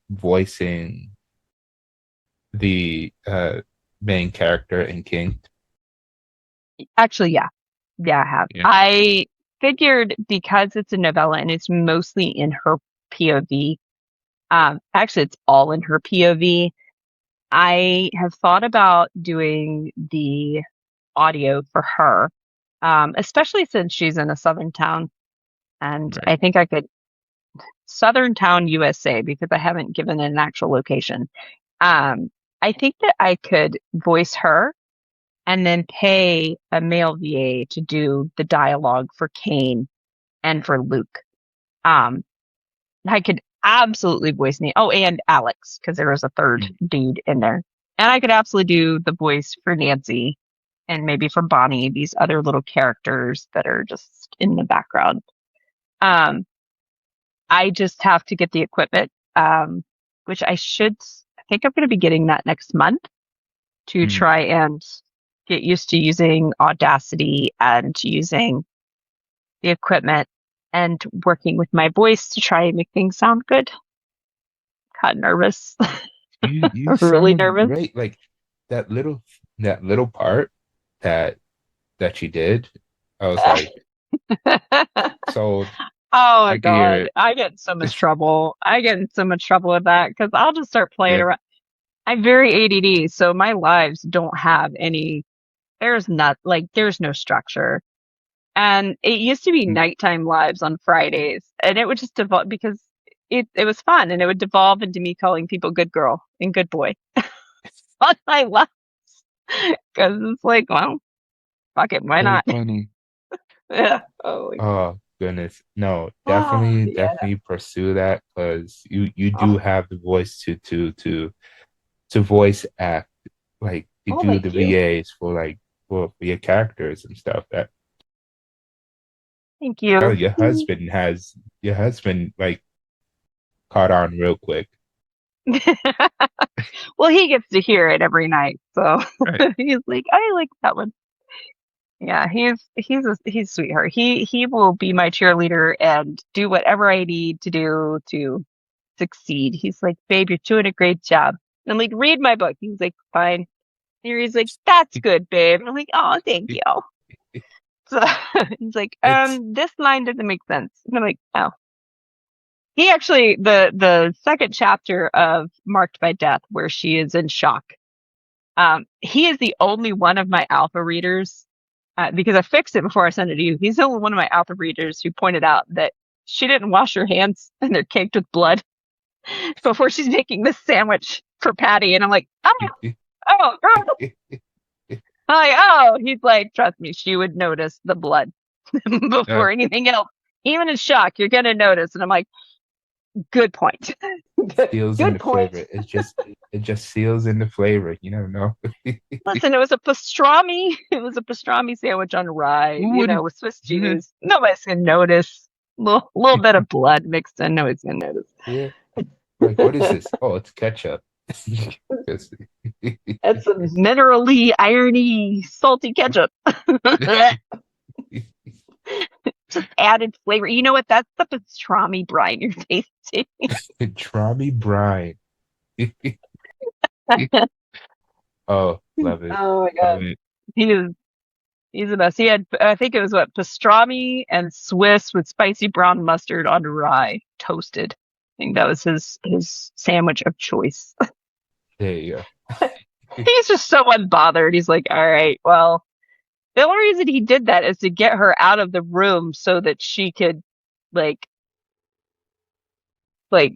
voicing the main character in King? Actually, yeah. Yeah, I have. Yeah. I figured because it's a novella and it's mostly in her POV, actually it's all in her POV. I have thought about doing the audio for her, especially since she's in a southern town. And Right. I think I could Southern Town, USA, because I haven't given an actual location. Um, I think that I could voice her and then pay a male VA to do the dialogue for Kane and for Luke. Um, I could absolutely voice Nate. Oh, and Alex, because there was a third Mm. dude in there. And I could absolutely do the voice for Nancy and maybe for Bonnie, these other little characters that are just in the background. Um, I just have to get the equipment, which I think I'm going to be getting that next month to Mm. try and get used to using Audacity and using the equipment and working with my voice to try and make things sound good. Got nervous. You Really sound nervous. great. Like that little part that that you did. I was like, so Oh my I can hear God. it. I get in so much trouble. I get in so much trouble with that because I'll just start playing Yeah. around. I'm very ADD, so my lives don't have any, there's no structure. And it used to be Mm. nighttime lives on Fridays, and it would just devolve because it was fun, and it would devolve into me calling people good girl and good boy on my lives because it's like, well, fuck it, why So not? funny. Yeah. Oh, like, Oh goodness. No, oh yeah. definitely pursue that because you do Oh, have the voice to voice act, like to oh, do thank the you, VAs for like for your characters and stuff. That thank oh, you. your husband like caught on real quick. Well, he gets to hear it every night, so Right. he's like, I like that one. Yeah, he's a sweetheart. He will be my cheerleader and do whatever I need to do to succeed. He's like, babe, you're doing a great job. And I'm like, read my book. He's like, fine. And he's like, that's good, babe. And I'm like, oh, thank you. So he's like, It's this line doesn't make sense. And I'm like, oh. He actually the second chapter of Marked by Death, where she is in shock. He is the only one of my alpha readers, because I fixed it before I sent it to you. He's the only one of my alpha readers who pointed out that she didn't wash her hands and they're caked with blood before she's making this sandwich for Patty. And I'm like, oh, girl. I'm like, oh, he's like, trust me, she would notice the blood uh, before anything else. Even in shock, you're gonna notice. And I'm like, Good point. Seals in Good the point. flavor. It just seals in the flavor. You never know. Listen, it was a pastrami. It was a pastrami sandwich on rye, Who wouldn't? with Swiss cheese. Nobody's gonna notice. Little bit of blood mixed in. Nobody's gonna notice. Yeah. Like, what is this? Oh, it's ketchup. It's- It's a minerally, irony, salty ketchup. Just added flavor. You know what? That's the pastrami brine you're tasting. Trami brine. Oh, love it. Oh my Love god. it. He is he's the best. He had, I think it was what, pastrami and Swiss with spicy brown mustard on rye, toasted. I think that was his sandwich of choice. There you go. He's just so unbothered. He's like, all right, well, the only reason he did that is to get her out of the room so that she could like like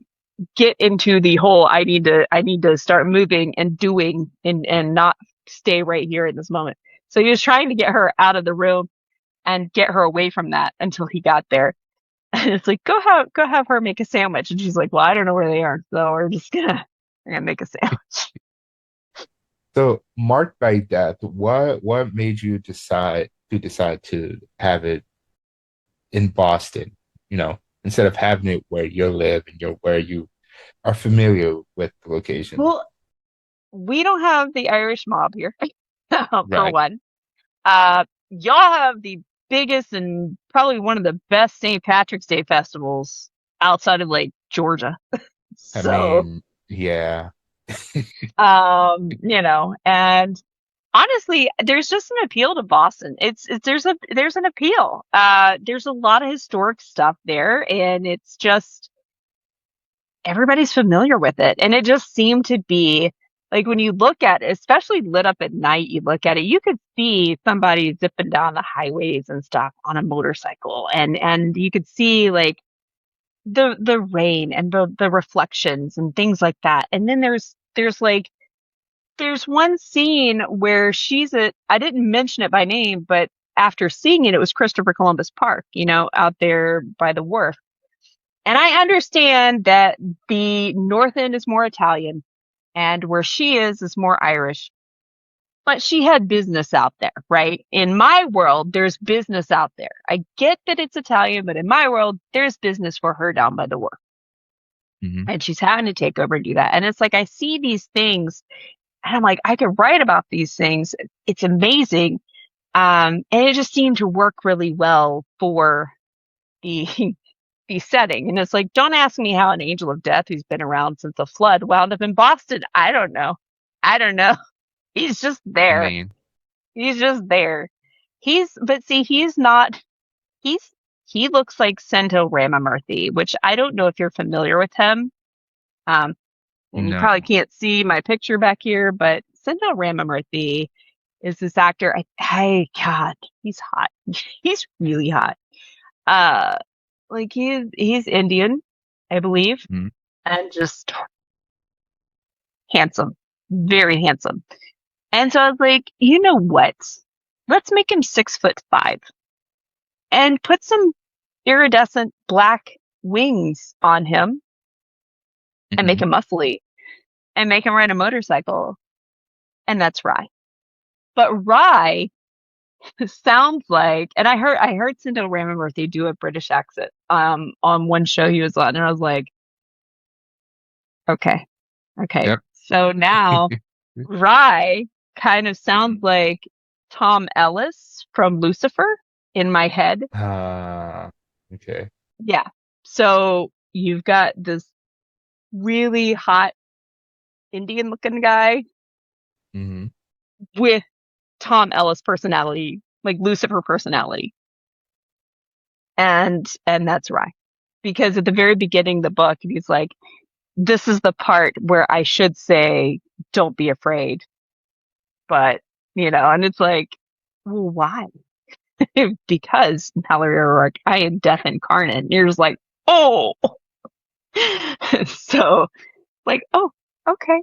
get into the whole I need to start moving and doing and not stay right here in this moment. So he was trying to get her out of the room and get her away from that until he got there. And it's like, go have her make a sandwich. And she's like, well, I don't know where they are, so we're gonna make a sandwich. So, Marked by Death, what made you decide to have it in Boston, instead of having it where you live and where you are familiar with the location? Well, we don't have the Irish mob here, for Right. one. Y'all have the biggest and probably one of the best St. Patrick's Day festivals outside of like Georgia. I So, mean, yeah. and honestly, there's just an appeal to Boston. There's an appeal. There's a lot of historic stuff there, and it's just everybody's familiar with it. And it just seemed to be like when you look at it, especially lit up at night, you look at it, you could see somebody zipping down the highways and stuff on a motorcycle. And you could see like the rain and the reflections and things like that. And then there's one scene where I didn't mention it by name, but after seeing it, it was Christopher Columbus Park, out there by the wharf. And I understand that the North End is more Italian and where she is more Irish. But she had business out there, right? In my world, there's business out there. I get that it's Italian, but in my world, there's business for her down by the wharf. Hmm. And she's having to take over and do that. And it's like, I see these things and I'm like, I could write about these things. It's amazing. And it just seemed to work really well for the the setting. And it's like, don't ask me how an angel of death who's been around since the flood wound up in Boston. I don't know. I don't know. He's just I there. mean, He's just there. But see, he's not, he's, he looks like Sento Ramamurthy, which I don't know if you're familiar with him. Um, and you no. probably can't see my picture back here, but Sento Ramamurthy is this actor. God, he's hot. He's really hot. Uh, like he's Indian, I believe, Mhm. and just handsome, very handsome. And so I was like, you know what? Let's make him 6'5" and put some iridescent black wings on him and make Mhm. him muscly and make him ride a motorcycle. And that's Rye. But Rye sounds like, and I heard Sindel Ramamurthy do a British accent on one show he was on, and I was like, okay. Yep. So now Rye kind of sounds like Tom Ellis from Lucifer in my head. Okay. Yeah. So you've got this really hot Indian looking guy Hmm. with Tom Ellis personality, like Lucifer personality. And that's Rye. Because at the very beginning of the book, he's like, this is the part where I should say, don't be afraid. But, and it's like, well, why? Because Mallory O'Rourke, I am death incarnate. And you're just like, oh. So, like, oh, okay.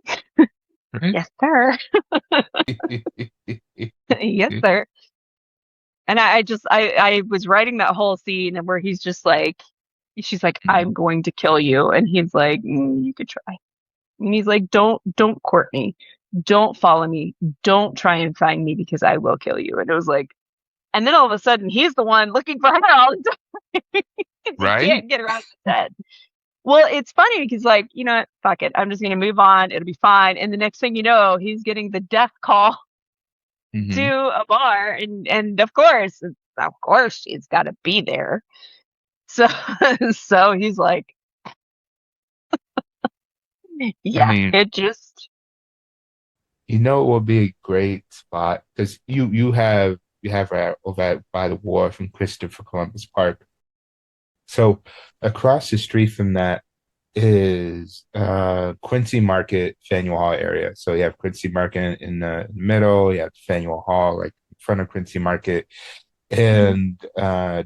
Right? Yes, sir. Yes, sir. And I was writing that whole scene where he's just like, she's like, Mhm. I'm going to kill you. And he's like, you could try. And he's like, don't court me. Don't follow me. Don't try and find me because I will kill you. And it was like, and then all of a sudden he's the one looking for her all the time. He Right? can't get around the dead. Well, it's funny because like, you know what? Fuck it. I'm just going to move on. It'll be fine. And the next thing you know, he's getting the death call to Hmm. a bar. And of course she's got to be there. So, so he's like, I yeah, mean, it just, you know, it will be a great spot because you have right over by the wharf in Christopher Columbus Park. So across the street from that is Quincy Market, Faneuil Hall area. So you have Quincy Market in the middle, you have Faneuil Hall like in front of Quincy Market. And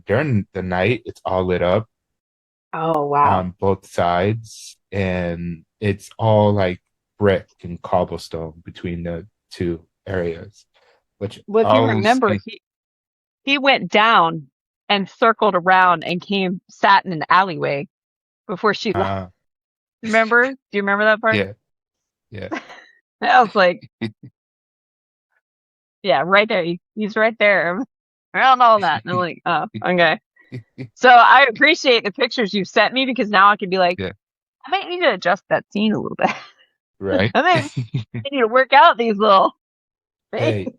during the night, it's all lit up oh, wow. on both sides, and it's all like brick and cobblestone between the two areas, which Well, if you always remember, makes he went down and circled around and sat in an alleyway before she left. uh Remember? Do you remember that part? yeah, yeah. I was like, yeah, right there. He's right there around all that. And I'm like, oh, okay. So I appreciate the pictures you've sent me because now I can be like, Yeah, I might need to adjust that scene a little bit. right. I might need to work out these little things. Hey,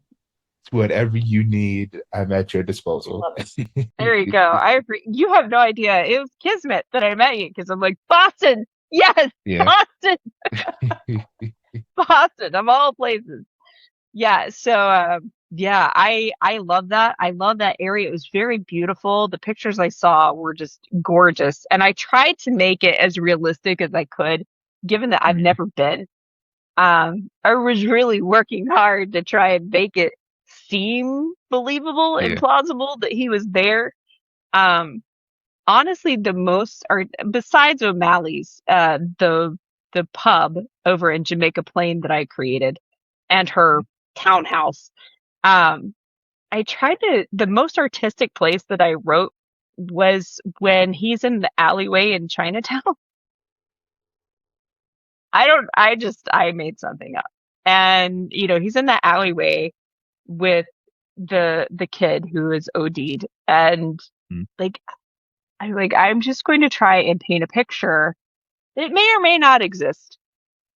whatever you need, I'm at your disposal. Love it. There you go. You have no idea. It was kismet that I met you because I'm like, Boston. Yes, Yeah. Boston. Boston, of all places. Yeah. So, yeah, I love that. I love that area. It was very beautiful. The pictures I saw were just gorgeous, and I tried to make it as realistic as I could, given that I've Mhm. never been. I was really working hard to try and make it seem believable and Yeah. plausible that he was there. Um, honestly, the most are besides O'Malley's, the pub over in Jamaica Plain that I created and her townhouse. Um, I tried the most artistic place that I wrote was when he's in the alleyway in Chinatown. I made something up. And, he's in that alleyway with the kid who is OD'd. And Mhm. like, I'm just going to try and paint a picture. It may or may not exist.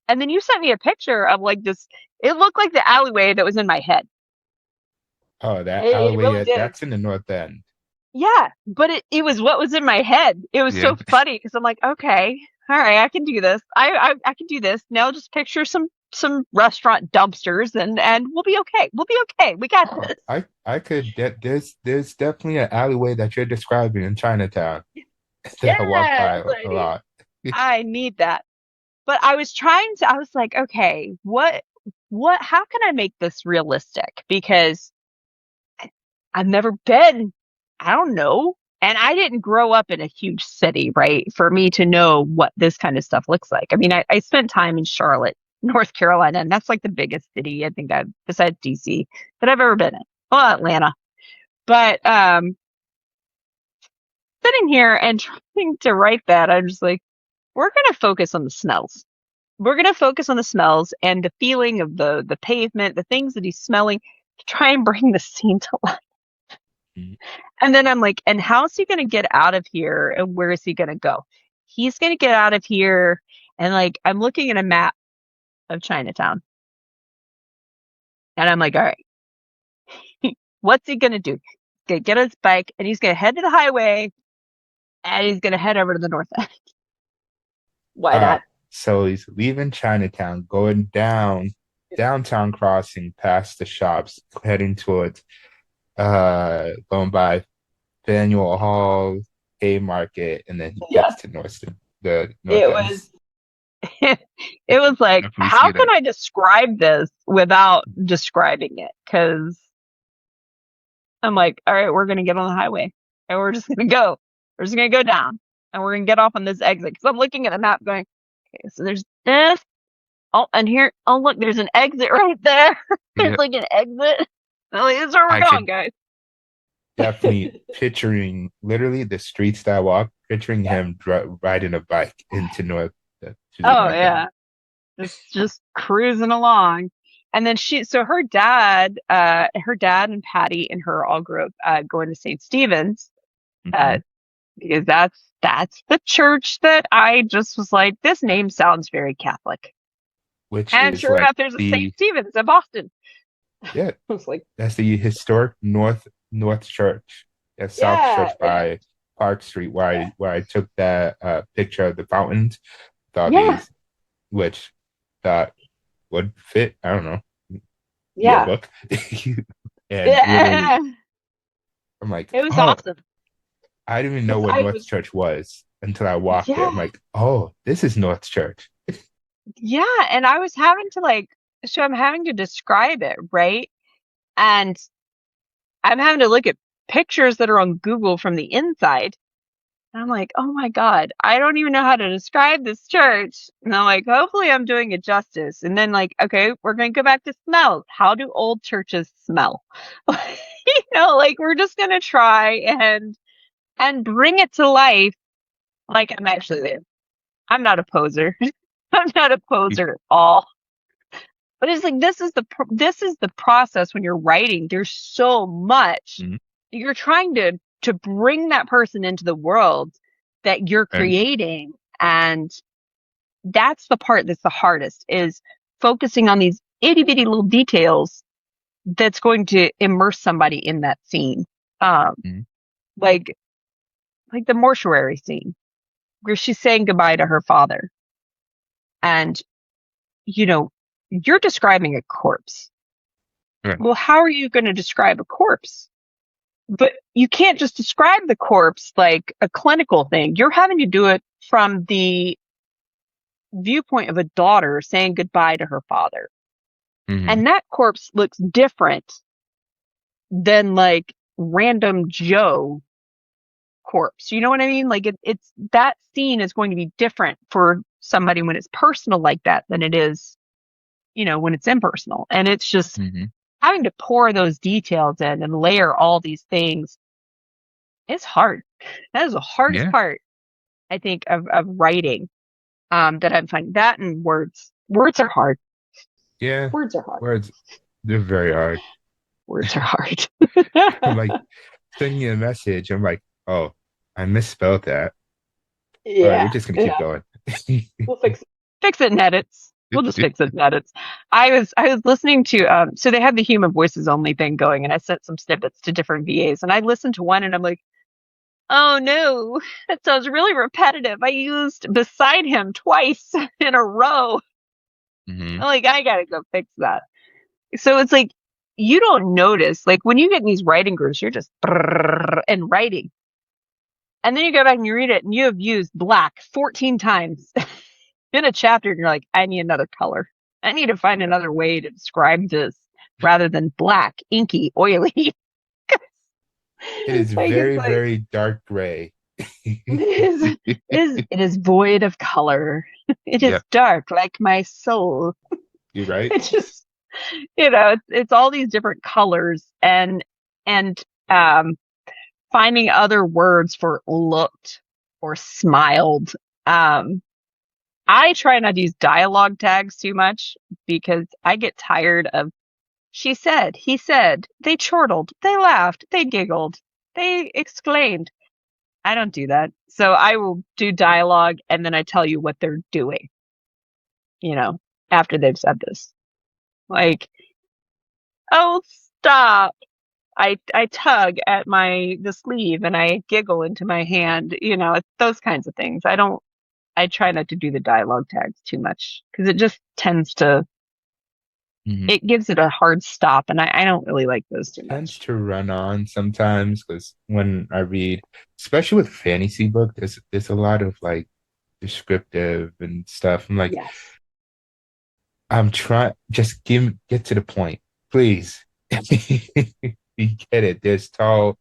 And then you sent me a picture of like this, it looked like the alleyway that was in my head. Oh, that It alleyway, really yeah, did. that's in the North End. Yeah, but it was what was in my head. It was Yeah. so funny because I'm like, okay, all right, I can do this. I can do this. Now just picture some restaurant dumpsters and we'll be okay. We'll be okay. We got Oh, this. I could get there's definitely an alleyway that you're describing in Chinatown that I walk Yeah, by that's what I a need. lot. I need that. But I was like, okay, how can I make this realistic? Because I've never been, I don't know. And I didn't grow up in a huge city, right? For me to know what this kind of stuff looks like. I mean, I spent time in Charlotte, North Carolina, and that's like the biggest city I think besides DC, that I've ever been in. Well, Atlanta. But sitting here and trying to write that, I'm just like, we're gonna focus on the smells. We're gonna focus on the smells and the feeling of the pavement, the things that he's smelling to try and bring the scene to life. Mhm. And then I'm like, and how is he going to get out of here? And where is he going to go? He's going to get out of here. And like, I'm looking at a map of Chinatown. And I'm like, all right, what's he going to do? He's going to get on his bike and he's going to head to the highway and he's going to head over to the north end. Why not? So he's leaving Chinatown, going downtown crossing past the shops, heading towards going by Faneuil Hall, Haymarket, and then he Yeah. gets to the North It End. was, it was like, I how appreciate can it. I describe this without describing it? Because I'm like, all right, we're going to get on the highway and we're just going to go. We're just going to go down and we're going to get off on this exit. Because I'm looking at the map going, okay, so there's this. Oh, and here, oh, look, there's an exit right there. There's Yeah, like an exit. Oh, this is where we're I going, could guys. definitely picturing literally the streets that I walk, picturing him riding a bike into to the Oh North End. yeah, just cruising along. And then her dad and Patty and her all grew up going to St. Stephen's, uh, Hmm. because that's the church that I just was like, this name sounds very Catholic. Which And is sure like enough, there's a St. the Stephen's in Boston. yeah, I was like, that's the historic North Church, that South yeah, Church yeah, by Park Street, yeah, where I took that picture of the fountains, thought yeah, these, which thought would fit. I don't know, be a yeah. book, and literally, Yeah. I'm like, It was oh, awesome I didn't even know because what I North was, Church was until I walked there. I'm yeah, like, oh, this is North Church. yeah. And I was having to like, so I'm having to describe it, right? And I'm having to look at pictures that are on Google from the inside. And I'm like, oh my God, I don't even know how to describe this church. And I'm like, hopefully I'm doing it justice. And then, like, okay, we're going to go back to smells. How do old churches smell? Like we're just going to try and bring it to life. Like I'm actually there. I'm not a poser. I'm not a poser at all. But it's like this is the process when you're writing. There's so much Mhm. you're trying to bring that person into the world that you're And creating, and that's the part that's the hardest is focusing on these itty bitty little details that's going to immerse somebody in that scene. Um, mhm. like the mortuary scene where she's saying goodbye to her father, and you know you're describing a corpse. Right. Well, how are you going to describe a corpse? But you can't just describe the corpse like a clinical thing. You're having to do it from the viewpoint of a daughter saying goodbye to her father. Mhm. And that corpse looks different than like random Joe corpse. You know what I mean? Like it's that scene is going to be different for somebody when it's personal like that than it is, when it's impersonal. And it's just Mhm. having to pour those details in and layer all these things. It's hard. That is the hardest Yeah. part, I think, of writing. That I'm finding that and words. Words are hard. Yeah. Words are hard. Words, they're very hard. Words are hard. I'm like sending you a message. I'm like, oh, I misspelled that. All right, we're Yeah, just gonna keep yeah. going. We'll fix it in edits. We'll just fix it in edits. I was listening to so they had the human voices only thing going, and I sent some snippets to different VAs, and I listened to one, and I'm like, oh no, that sounds really repetitive. I used beside him twice in a row. Hmm. I'm like, I gotta go fix that. So it's like you don't notice, like when you get in these writing groups, you're just and writing. And then you go back and you read it and you have used black 14 times in a chapter and you're like, I need another color. I need to find another way to describe this rather than black, inky, oily. It is Like it's very, like very dark gray. it is void of color. It is Yep, dark like my soul. you're right. It's just it's all these different colors and finding other words for looked or smiled. Um, I try not to use dialogue tags too much because I get tired of she said, he said, they chortled, they laughed, they giggled, they exclaimed. I don't do that. So I will do dialogue and then I tell you what they're doing, you know, after they've said this. Like, oh, stop. I tug at the sleeve and I giggle into my hand, it's those kinds of things. I try not to do the dialogue tags too much because it just tends to Hmm. it gives it a hard stop, and I don't really like those too Tends much. to run on sometimes because when I read, especially with fantasy book, there's a lot of like descriptive and stuff. I'm like, Yes. I'm trying, just get to the point, please. You get it. There's tall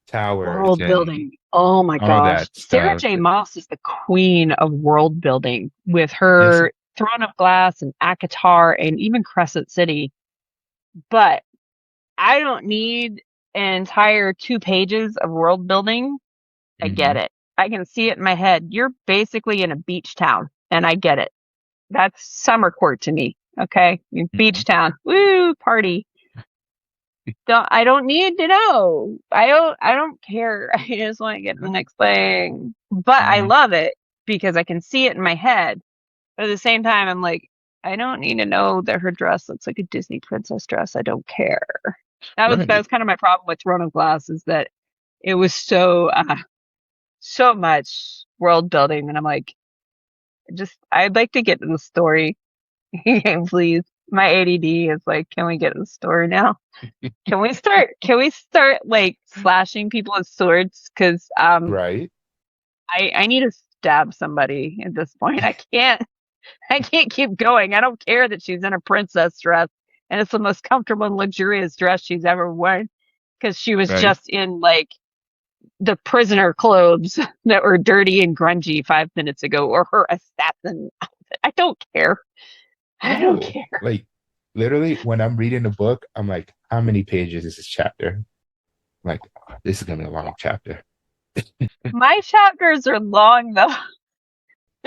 towers World and building. Oh my all gosh. that Sarah stuff. J. Maas is the queen of world building with Yes. her Throne of Glass and ACOTAR and even Crescent City. But I don't need an entire 2 pages of world building, I get Hmm. it. I can see it in my head. You're basically in a beach town, and I get it. That's summer court to me. Okay, Hmm. beach town, woo, party. I don't need to know. I don't care. I just want to get to the next thing. But I Hmm. love it because I can see it in my head. But at the same time, I'm like, I don't need to know that her dress looks like a Disney princess dress. I don't care. That was Right. kind of my problem with Throne of Glass, is that it was so much world building, and I'm like, I'd like to get to the story, please. My ADD is like, can we get to the story now? Can we start like slashing people with swords? Because Right. I need to stab somebody at this point. I can't keep going. I don't care that she's in a princess dress and it's the most comfortable and luxurious dress she's ever worn, because she was Right. just in like the prisoner clothes that were dirty and grungy 5 minutes ago, or her assassin outfit. I don't care. I don't No. care. Like literally, when I'm reading a book, I'm like, how many pages is this chapter? I'm like, "Oh, this is gonna be a long chapter." My chapters are long though.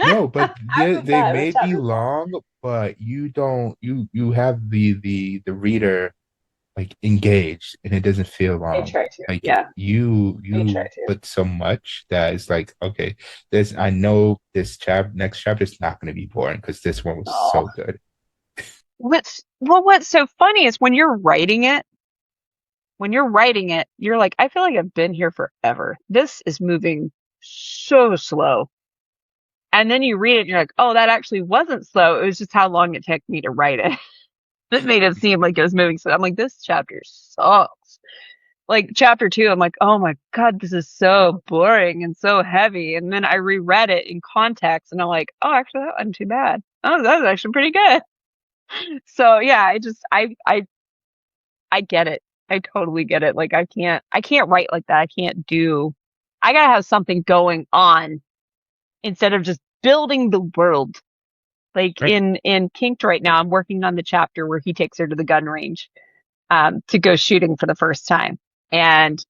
No, but I they would they not have a may be chapter long. long, but you don't you have the reader like engaged and it doesn't feel I long. try to. Like Yeah, I try you to. put so much that it's like, okay, this I know this next chapter is not gonna be boring because this one was Oh, so good. what's so funny is when you're writing it, you're like, I feel like I've been here forever. This is moving so slow. And then you read it and you're like, oh, that actually wasn't slow. It was just how long it took me to write it. That made it seem like it was moving slow. I'm like, this chapter sucks. Like chapter 2, I'm like, oh my God, this is so boring and so heavy. And then I reread it in context and I'm like, oh, actually, that wasn't too bad. Oh, that was actually pretty good. So yeah, I get it. I totally get it. Like I can't write like that. I gotta have something going on instead of just building the world. Like Right. in Kinked right now, I'm working on the chapter where he takes her to the gun range to go shooting for the first time. And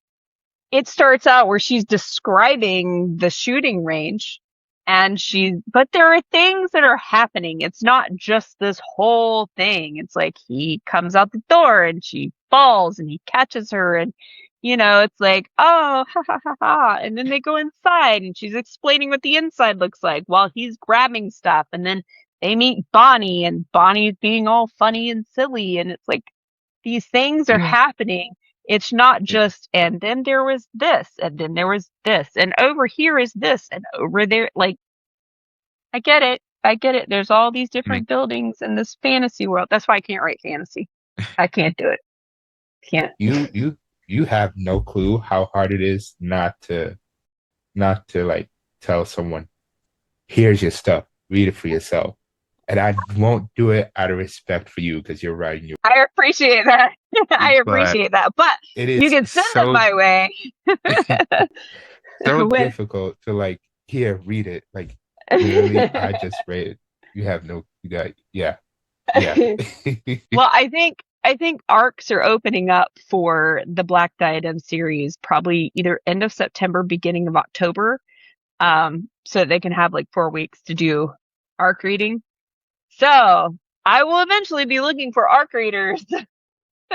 it starts out where she's describing the shooting range, but there are things that are happening. It's not just this whole thing. It's like he comes out the door and she falls and he catches her, and it's like, oh, ha ha ha ha. And then they go inside and she's explaining what the inside looks like while he's grabbing stuff. And then they meet Bonnie, and Bonnie's being all funny and silly. And it's like, these things are Yeah. happening. It's not just, and then there was this, and then there was this, and over here is this, and over there. Like, I get it. I get it. There's all these I mean, different buildings in this fantasy world. That's why I can't write fantasy. I can't do it. Can't. you you you have no clue how hard it is not to like tell someone, here's your stuff, read it for yourself. And I won't do it out of respect for you because you're writing your I appreciate that. I but appreciate that. But it you is can send them so my way. so When difficult to like here, read it. Like literally, I just read it. You have no you got yeah. Yeah. Well, I think arcs are opening up for the Black Diadem series probably either end of September, beginning of October, so they can have like 4 weeks to do arc reading. So I will eventually be looking for arc readers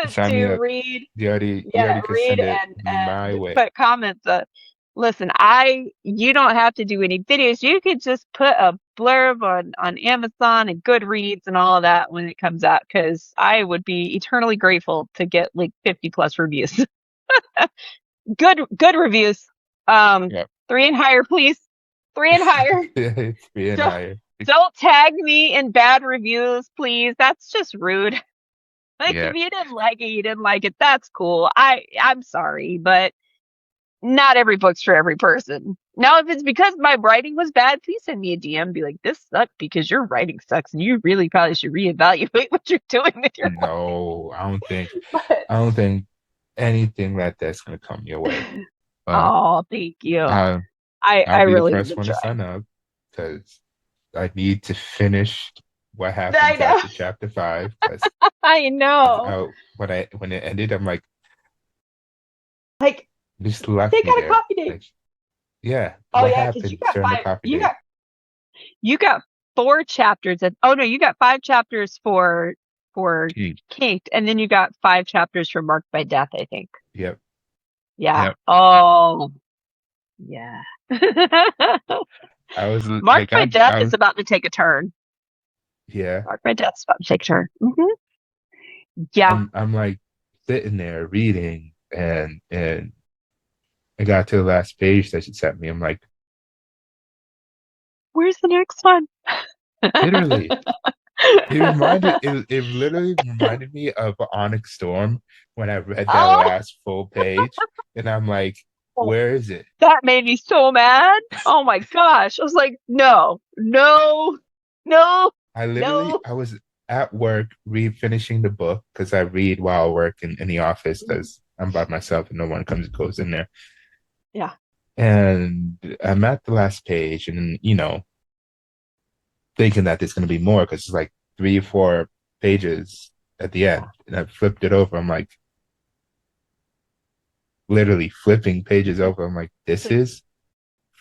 Sign me to up. read. You Yeah, already could read send it and my way. put comments. Listen, you don't have to do any videos. You could just put a blurb on Amazon and Goodreads and all of that when it comes out, because I would be eternally grateful to get like 50 plus reviews. Good reviews. Um, Yeah. 3 and higher, please. 3 and higher. It's being Don't higher. don't tag me in bad reviews, please. That's just rude. Like, Yeah. if you didn't like it, you didn't like it. That's cool. I'm sorry, but not every book's for every person. Now, if it's because my writing was bad, please send me a DM. Be like, this sucked because your writing sucks, and you really probably should reevaluate what you're doing with your No, life. I don't think anything like that's gonna come your way. But Oh, thank you. I I I'll be the really have first been one to trying. sign up because I need to finish what I happens know. after chapter 5. Because I know. when it ended, I'm like, Like, You just left they me got a there. coffee date. Like, yeah. Oh What yeah, because happened during the coffee date? you got 4 chapters oh no, you got 5 chapters for Gee. Kinked, and then you got 5 chapters for Marked by Death, I think. Yep. Yeah. Yep. Oh, yeah. I was Marked like, by Death I is was, about to take a turn. yeah. Marked by Death is about to take a turn. Yeah. I'm like sitting there reading, and I got to the last page that she sent me. I'm like, Where's the next one? literally, it literally reminded me of Onyx Storm when I read that Oh, last full page, and I'm like, where is it? that made me so mad. Oh my gosh. I was like, no, no, no, no. I was at work finishing the book because I read while I work in the office because I'm by myself and no one comes and goes in there. Yeah. And I'm at the last page, and thinking that there's going to be more because it's like 3 or 4 pages at the end. And I flipped it over. I'm like, literally flipping pages over. I'm like, this is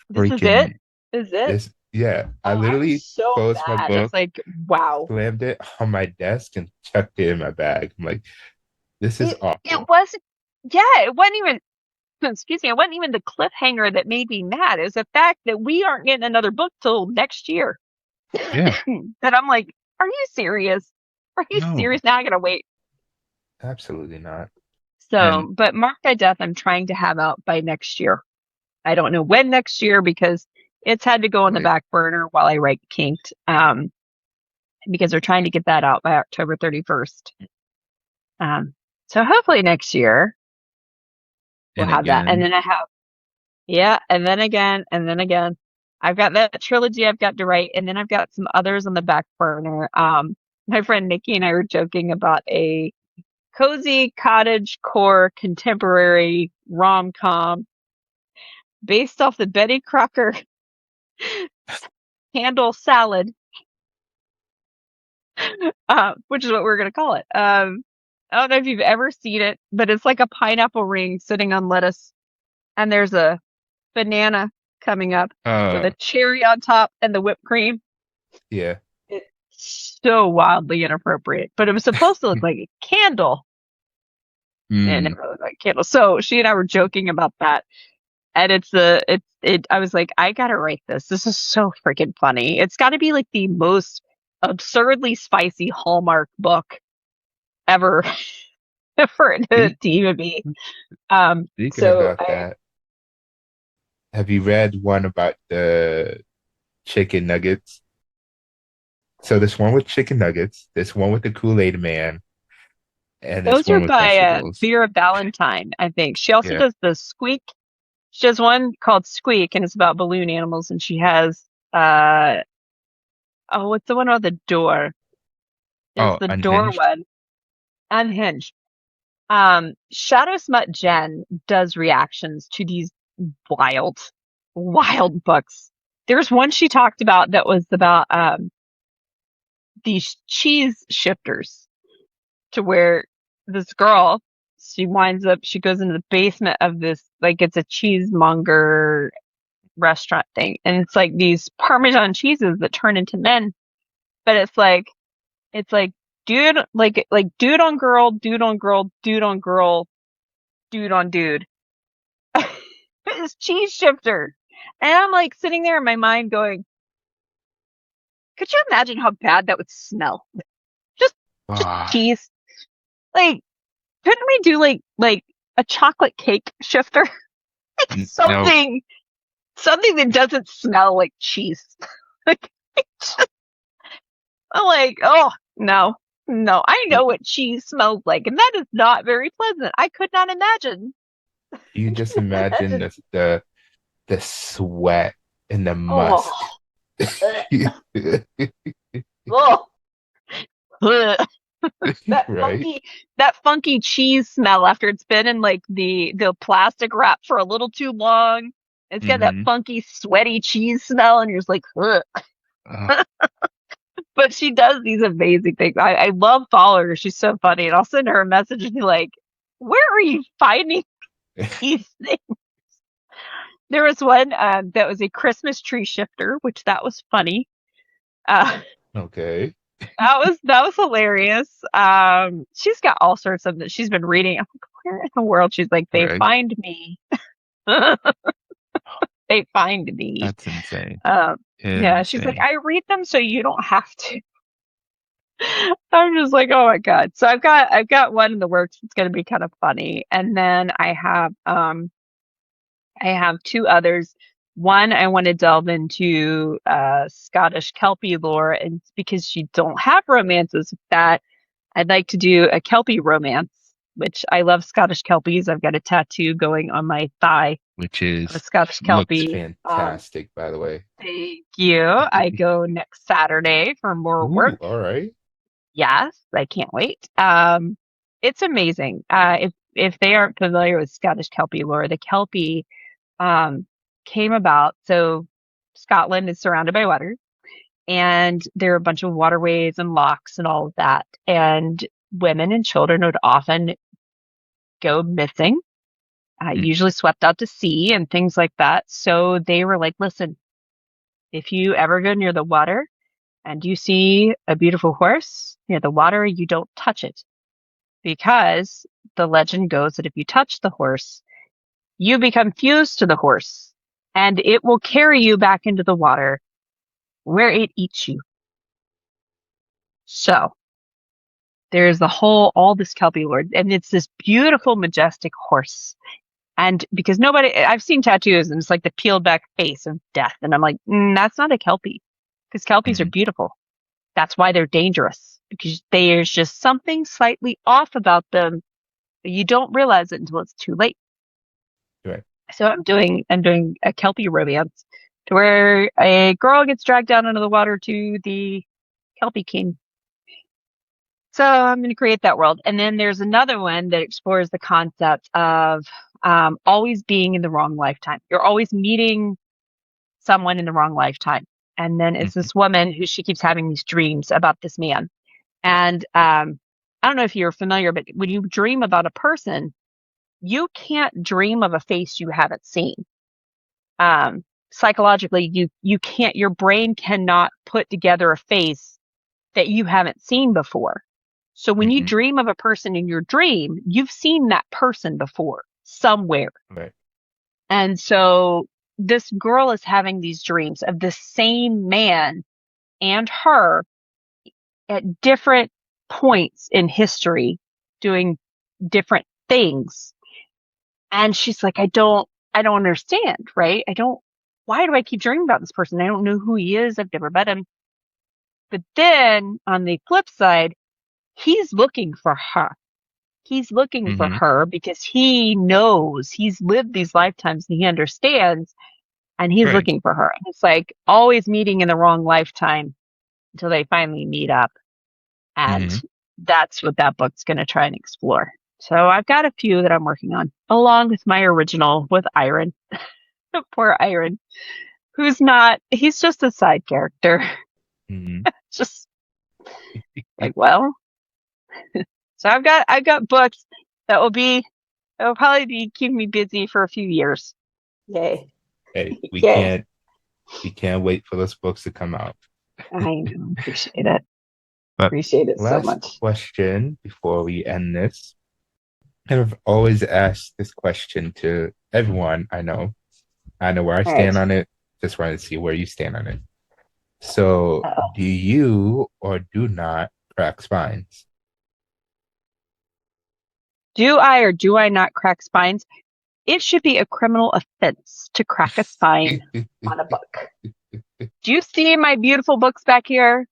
This is it? freaking Is it? this. Yeah, I Oh, I was literally so closed my mad. I was book, like, wow. slammed it on my desk, and chucked it in my bag. I'm like, this is It awful. wasn't, yeah, it wasn't even, excuse me, it wasn't even the cliffhanger that made me mad. It was the fact that we aren't getting another book till next year. Yeah, That I'm like, are you serious? Are you no, serious? Now I gotta wait. absolutely not. So, And but Marked by Death, I'm trying to have out by next year. I don't know when next year because it's had to go on the like, back burner while I write Kinked. Because they're trying to get that out by October 31st. So hopefully next year we'll and have that. And again, then I have, yeah, and then again, and then again. I've got that trilogy I've got to write, and then I've got some others on the back burner. My friend Nikki and I were joking about a cozy cottage core contemporary rom-com based off the Betty Crocker Handle Salad, which is what we're gonna call it. I don't know if you've ever seen it, but it's like a pineapple ring sitting on lettuce, and there's a banana coming up with uh, a cherry on top and the whipped cream. yeah, It's so wildly inappropriate, but it was supposed to look like a candle, and it mm, never looked like a candle. So she and I were joking about that, and it's. I was like, I gotta write this. This is so freaking funny. It's got to be like the most absurdly spicy Hallmark book ever for it speak, to even be. speaking So about that, have you read one about the chicken nuggets? So this one with chicken nuggets, this one with the Kool-Aid man, and this those are one with by vegetables. Vera Valentine, I think. She also Yeah. does the Squeak. She has one called Squeak, and it's about balloon animals. And she has oh, what's the one on the door? There's Oh, the door Unhinged. one, Unhinged. Shadow Smut Jen does reactions to these wild, wild books. There's one she talked about that was about these cheese shifters, to where this girl, she winds up, she goes into the basement of this, like it's a cheesemonger restaurant thing, and it's like these Parmesan cheeses that turn into men, but it's like dude, like dude on girl, dude on girl, dude on girl, dude on dude. It's cheese shifter, and I'm like sitting there in my mind going, could you imagine how bad that would smell? Just just Ah, cheese. Like, couldn't we do like a chocolate cake shifter? Like no, something that doesn't smell like cheese. Like, I'm like, oh no, no, I know what cheese smells like, and that is not very pleasant. I could not imagine. you just imagine Imagine. the sweat and the Oh, musk. oh, that Right? funky that funky cheese smell after it's been in like the plastic wrap for a little too long. It's got that Mm-hmm. funky sweaty cheese smell, and you're just like, ugh. But she does these amazing things. I love following her. She's so funny. And I'll send her a message and be like, where are you finding These things. There was one that was a Christmas tree shifter, which that was funny. Uh, Okay. that was hilarious. She's got all sorts of that she's been reading. I'm like, where in the world? She's like, they Right. find me. They find me. That's insane. Um, yeah, she's like, Insane. I read them so you don't have to. I'm just like, oh my God. So I've got one in the works. It's gonna be kind of funny. And then I have two others. One, I want to delve into Scottish Kelpie lore, and because you don't have romances with that, I'd like to do a Kelpie romance, which I love Scottish Kelpies. I've got a tattoo going on my thigh Which of a is Scottish looks Kelpie. fantastic, by the way. Thank you. I go next Saturday for more Ooh, work. all right. Yes, I can't wait. It's amazing. If they aren't familiar with Scottish Kelpie lore, the Kelpie um, came about. So Scotland is surrounded by water, and there are a bunch of waterways and locks and all of that. And women and children would often go missing, Mm, usually swept out to sea and things like that. So they were like, listen, if you ever go near the water and you see a beautiful horse near the water, you don't touch it because the legend goes that if you touch the horse, you become fused to the horse and it will carry you back into the water where it eats you. So there's all this Kelpie lore, and it's this beautiful, majestic horse. And because I've seen tattoos and it's like the peeled back face of death. And I'm like, that's not a Kelpie because Kelpies are mhm. beautiful. That's why they're dangerous because there's just something slightly off about them, but you don't realize it until it's too late. Right. So I'm doing a Kelpie romance to where a girl gets dragged down into the water to the Kelpie king. So I'm going to create that world. And then there's another one that explores the concept of always being in the wrong lifetime. You're always meeting someone in the wrong lifetime. And then it's Mhm. this woman who she keeps having these dreams about this man. And I don't know if you're familiar, but when you dream about a person, you can't dream of a face you haven't seen. Psychologically, you can't. Your brain cannot put together a face that you haven't seen before. So when you Mhm. dream of a person in your dream, you've seen that person before somewhere. Right. And so this girl is having these dreams of the same man and her at different points in history doing different things. And she's like, I don't understand, right? Why do I keep dreaming about this person? I don't know who he is. I've never met him. But then on the flip side, he's looking for her. He's looking for Mhm. her because he knows he's lived these lifetimes and he understands and he's Right. looking for her. And it's like always meeting in the wrong lifetime until they finally meet up. And Mhm. that's what that book's going to try and explore. So I've got a few that I'm working on, along with my original with Iron. Poor Iron, he's just a side character. Mhm. Just like, well, so I've got books that will probably be keeping me busy for a few years. Yay. Hey, we Yay. can't we can't wait for those books to come out. I know. Appreciate it. But Appreciate it so last much. question before we end this. I've always asked this question to everyone I know. I know where I All right. stand on it. Just wanted to see where you stand on it. So, Uh-oh. do you or do not crack spines? Do I or do I not crack spines? It should be a criminal offense to crack a spine on a book. Do you see my beautiful books back here?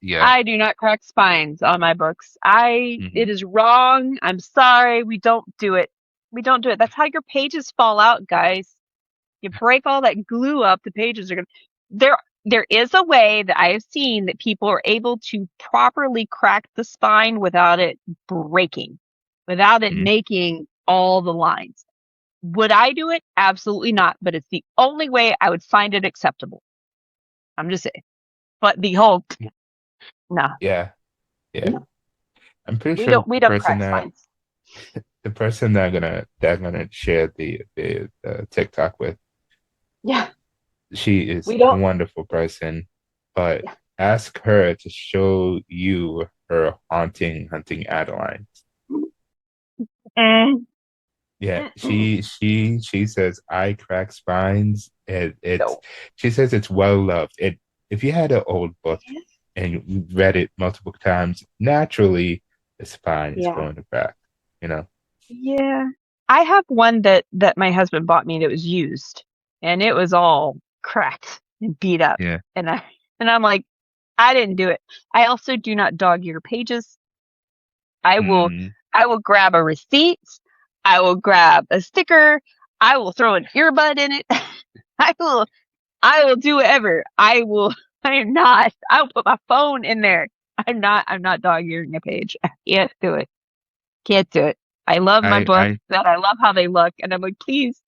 Yeah. I do not crack spines on my books. It Hmm. is wrong. I'm sorry. We don't do it. We don't do it. That's how your pages fall out, guys. You break all that glue up, the pages are gonna there there is a way that I have seen that people are able to properly crack the spine without it breaking, without it Hmm. making all the lines. Would I do it? Absolutely not. But it's the only way I would find it acceptable. I'm just saying. But the whole no, Yeah. Yeah. no. I'm pretty We sure don't the we don't person crack that spines. the person that I'm gonna share the TikTok with, Yeah. she is We a don't. wonderful person, but Yeah. ask her to show you her hunting Adeline. Mm, Yeah, mm. she says I crack spines. It's No. she says it's well loved. If you had an old book It is. and you read it multiple times, naturally the spine is Yeah. going to crack. You know. Yeah. I have one that my husband bought me that was used, and it was all cracked and beat up. Yeah. And I'm like, I didn't do it. I also do not dog ear pages. I will Mm. I will grab a receipt. I will grab a sticker. I will throw an earbud in it. I will I will do whatever. I will I am not. I will put my phone in there. I'm not dog earing a page. I can't do it. Can't do it. I love my books I and I love how they look, and I'm like, please.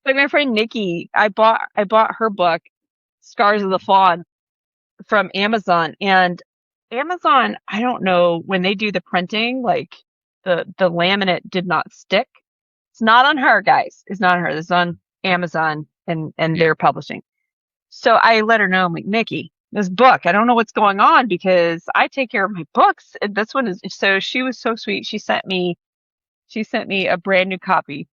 Like my friend Nikki, I bought her book, Scars of the Fawn, from Amazon. And Amazon, I don't know, when they do the printing, like the laminate did not stick. It's not on her, guys. It's not on her. It's on Amazon and yeah. their publishing. So I let her know, I'm like, Nikki, this book, I don't know what's going on because I take care of my books. And this one is, so she was so sweet. She sent me a brand new copy,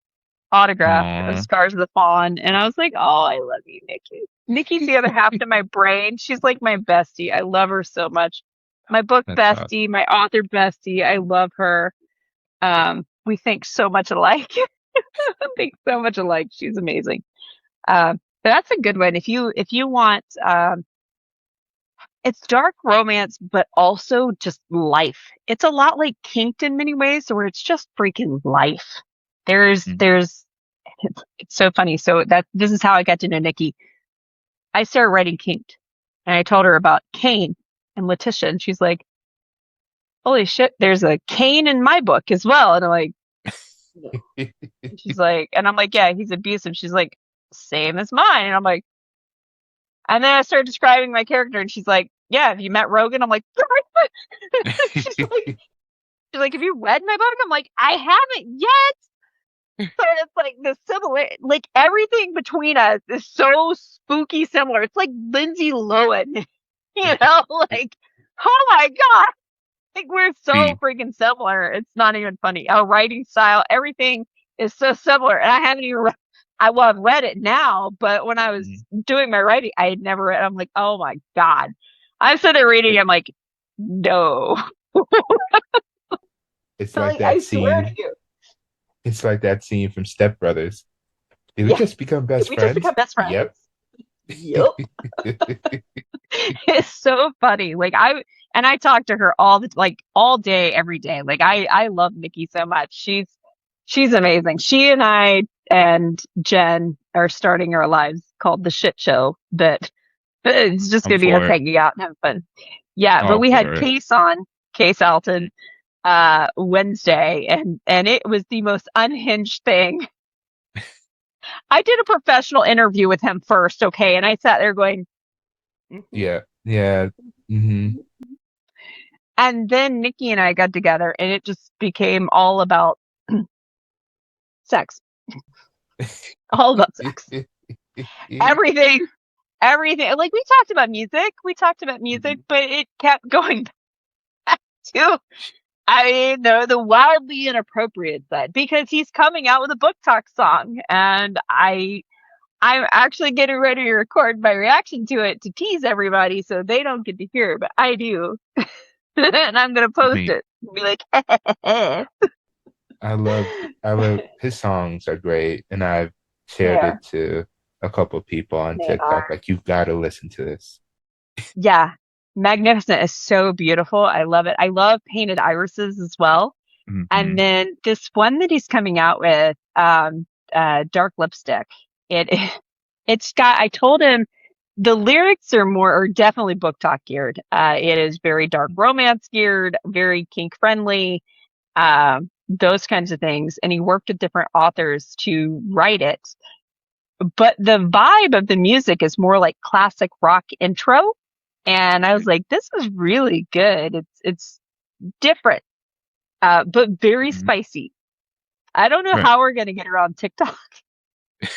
autographed, of Aw, Scars of the Fawn. And I was like, oh, I love you, Nikki. Nikki's the other half of my brain. She's like my bestie. I love her so much. My book that's awesome. bestie, my author bestie. I love her. We think so much alike. Think so much alike. She's amazing. But that's a good one. If you want, it's dark romance, but also just life. It's a lot like Kinked in many ways, where it's just freaking life. Mm. There's it's so funny. So that this is how I got to know Nikki. I started writing Kinked, and I told her about Kane and Letitia, and she's like, "Holy shit, there's a Kane in my book as well." And I'm like, "No." And she's like, and I'm like, "Yeah, he's abusive." She's like, "Same as mine." And I'm like, and then I started describing my character, and she's like, "Yeah, have you met Rogan?" I'm like, she's like, she's like, "Have you read my book?" I'm like, "I haven't yet." So it's like the similar, like everything between us is so spooky similar. It's like Lindsay Lohan, like, oh my God, like we're so See, freaking similar. It's not even funny. Our writing style, everything is so similar. And I haven't even read, I've read it now, but when I was mhm. doing my writing, I had never read. I'm like, oh my God. I'm sitting there reading. It- I'm like, no. it's like Like, that I swear to scene. you. It's like that scene from Step Brothers. Did we Yeah. just become Did best we just friends? become best friends? Yep. Yep. It's so funny. I talk to her all day, every day. Like I love Nikki so much. She's amazing. She and I and Jen are starting our lives called the shit show, but it's just I'm gonna be us for it. hanging out and having fun. Yeah, but All we had for it. Case on, Case Alton, Wednesday, and it was the most unhinged thing. I did a professional interview with him first, okay, and I sat there going, "Mhm." Yeah. Yeah. Hmm. And then Nikki and I got together, and it just became all about sex. All about sex. Everything, everything. Like we talked about music. We talked about music, Mhm. but it kept going back to, I mean, the wildly inappropriate side because he's coming out with a book talk song, and I'm actually getting ready to record my reaction to it to tease everybody so they don't get to hear, but I do. And I'm gonna I post mean, it. Be like, yeah, I love I love his songs are great, and I've they shared are. it to a couple of people on They TikTok. are. Like, you've got to listen to this. Yeah. Magnificent is so beautiful. I love it. I love painted irises as well. And Hmm. then this one that he's coming out with, dark lipstick. It it's got, I told him the lyrics are definitely book talk geared. It is very dark romance geared, very kink friendly, those kinds of things. And he worked with different authors to write it. But the vibe of the music is more like classic rock intro. And I was like, this is really good. It's different, but very Hmm. spicy. I don't know Right. how we're gonna get her on TikTok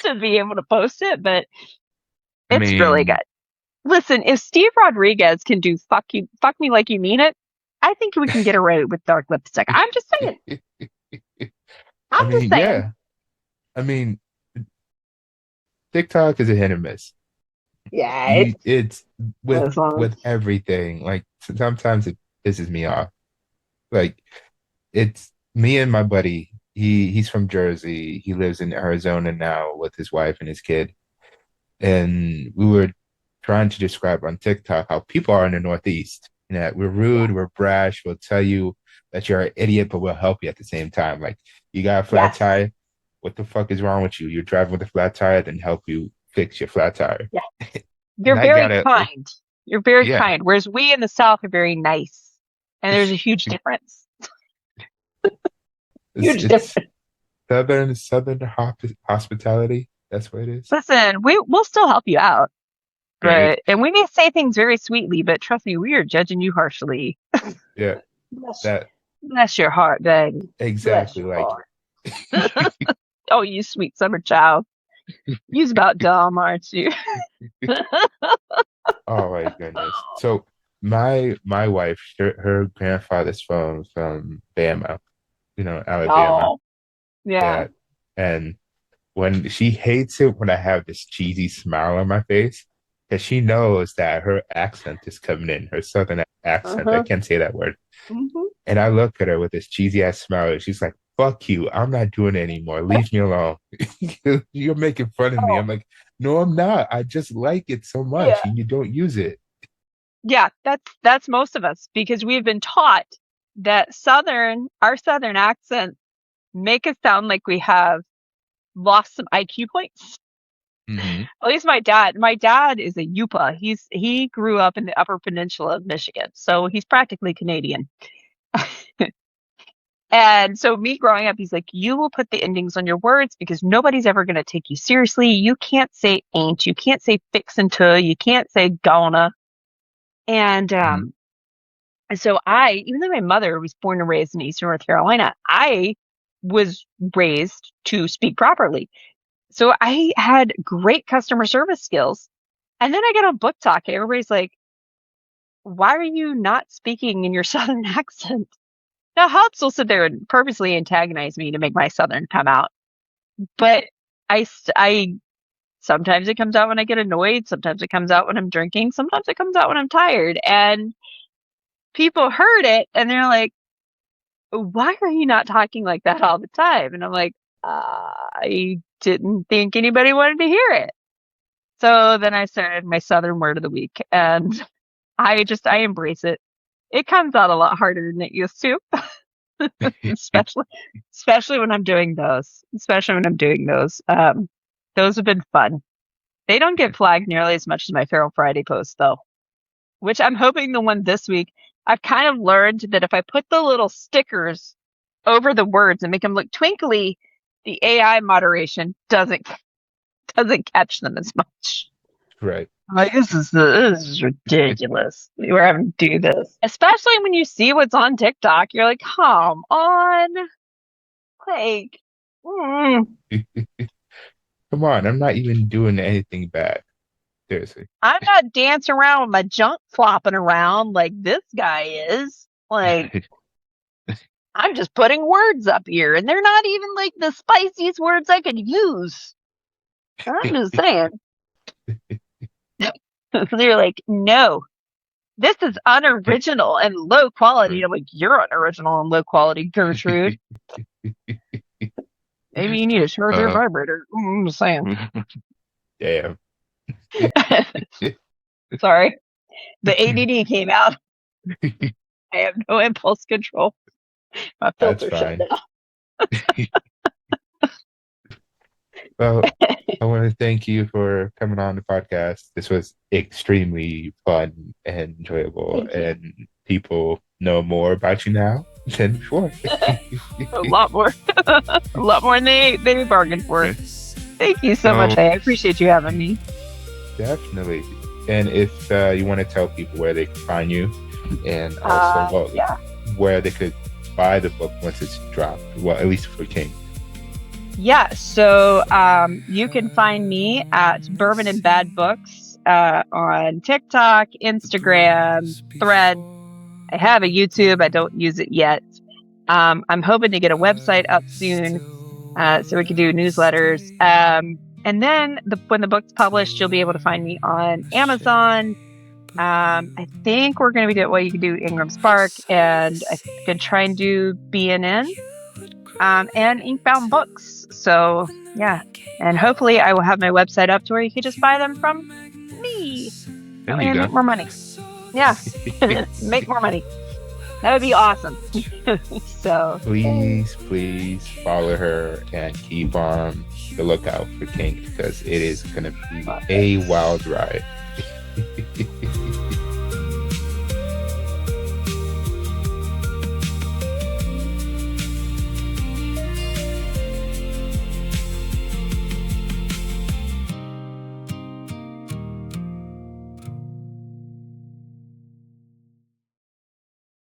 to be able to post it, but I it's really mean, good. Listen, if Steve Rodriguez can do fuck me like you mean it, I think we can get away with dark lipstick. I'm just saying. I I'm just mean, saying. yeah. I mean, TikTok is a hit or miss. Yeah, It's it's with everything. Like sometimes it pisses me off. Like it's me and my buddy. He's from Jersey. He lives in Arizona now with his wife and his kid. And we were trying to describe on TikTok how people are in the Northeast. You know, we're rude, we're brash, we'll tell you that you're an idiot, but we'll help you at the same time. Like you got a flat yes, tire, what the fuck is wrong with you? You're driving with a flat tire, then help you fix your flat tire. yeah. And You're I very gotta, kind. You're very yeah, kind. Whereas we in the South are very nice. And there's a huge difference. Huge it's difference. southern hospitality. That's what it is. Listen, we'll still help you out. Right. And we may say things very sweetly, but trust me, we are judging you harshly. Yeah. Bless, That bless your heart, baby. Bless exactly your like heart. Oh, you sweet summer child. You's about dumb, aren't you? oh my goodness. So my wife, her grandfather's from Bama, Alabama. Oh, yeah. Yeah. And when she hates it when I have this cheesy smile on my face, because she knows that her accent is coming in, her southern accent. I Uh-huh. can't say that word. Hmm. And I look at her with this cheesy ass smile, and she's like, fuck you. I'm not doing it anymore. Leave me alone. You're making fun of me. Oh, I'm like, no, I'm not. I just like it so yeah. much, and you don't use it. Yeah, that's most of us because we've been taught that our southern accents make us sound like we have lost some IQ points. Hmm. At least my dad. My dad is a Yupa. He grew up in the Upper Peninsula of Michigan, so he's practically Canadian. And so me growing up, he's like, you will put the endings on your words because nobody's ever going to take you seriously. You can't say ain't. You can't say fixin' to. You can't say gonna. And Hmm. so even though my mother was born and raised in Eastern North Carolina, I was raised to speak properly. So I had great customer service skills. And then I get on Book Talk, and everybody's like, why are you not speaking in your Southern accent? Now, Howard will sit there and purposely antagonize me to make my Southern come out. But I sometimes it comes out when I get annoyed. Sometimes it comes out when I'm drinking. Sometimes it comes out when I'm tired. And people heard it and they're like, why are you not talking like that all the time? And I'm like, I didn't think anybody wanted to hear it. So then I started my Southern word of the week and I embrace it. It comes out a lot harder than it used to, especially, especially when I'm doing those, especially when I'm doing those. Those have been fun. They don't get flagged nearly as much as my Feral Friday post though, which I'm hoping the one this week, I've kind of learned that if I put the little stickers over the words and make them look twinkly, the AI moderation doesn't catch them as much. Right. I'm like, this is ridiculous. We're having to do this. Especially when you see what's on TikTok, you're like, come on. Like, Come on, I'm not even doing anything bad. Seriously. I'm not dancing around with my junk flopping around like this guy is. Like, I'm just putting words up here, and they're not even like the spiciest words I could use. I'm just saying. They're like, no, this is unoriginal and low quality. I'm like, you're unoriginal and low quality, Gertrude. Maybe you need a shorter vibrator. I'm just saying. Damn. Sorry. The ADD came out. I have no impulse control. My That's filter shut fine. down. Well, I want to thank you for coming on the podcast. This was extremely fun and enjoyable, and people know more about you now than before. A lot more. A lot more than they bargained for. Thank you so much. I appreciate you having me. Definitely. And if you want to tell people where they can find you, and also Yeah. where they could buy the book once it's dropped, well, at least for King. Yeah, so you can find me at Bourbon and Bad Books on TikTok, Instagram, Thread. I have a YouTube. I don't use it yet. I'm hoping to get a website up soon so we can do newsletters. And then when the book's published, you'll be able to find me on Amazon. I think we're going to be doing, well, you can do Ingram Spark, and I can try and do BNN and Inkbound Books. So, yeah. And hopefully I will have my website up to where you can just buy them from me. There you And go. make more money. Yeah. Make more money. That would be awesome. So Please follow her and keep on the lookout for Kink, because it is going to be a wild ride.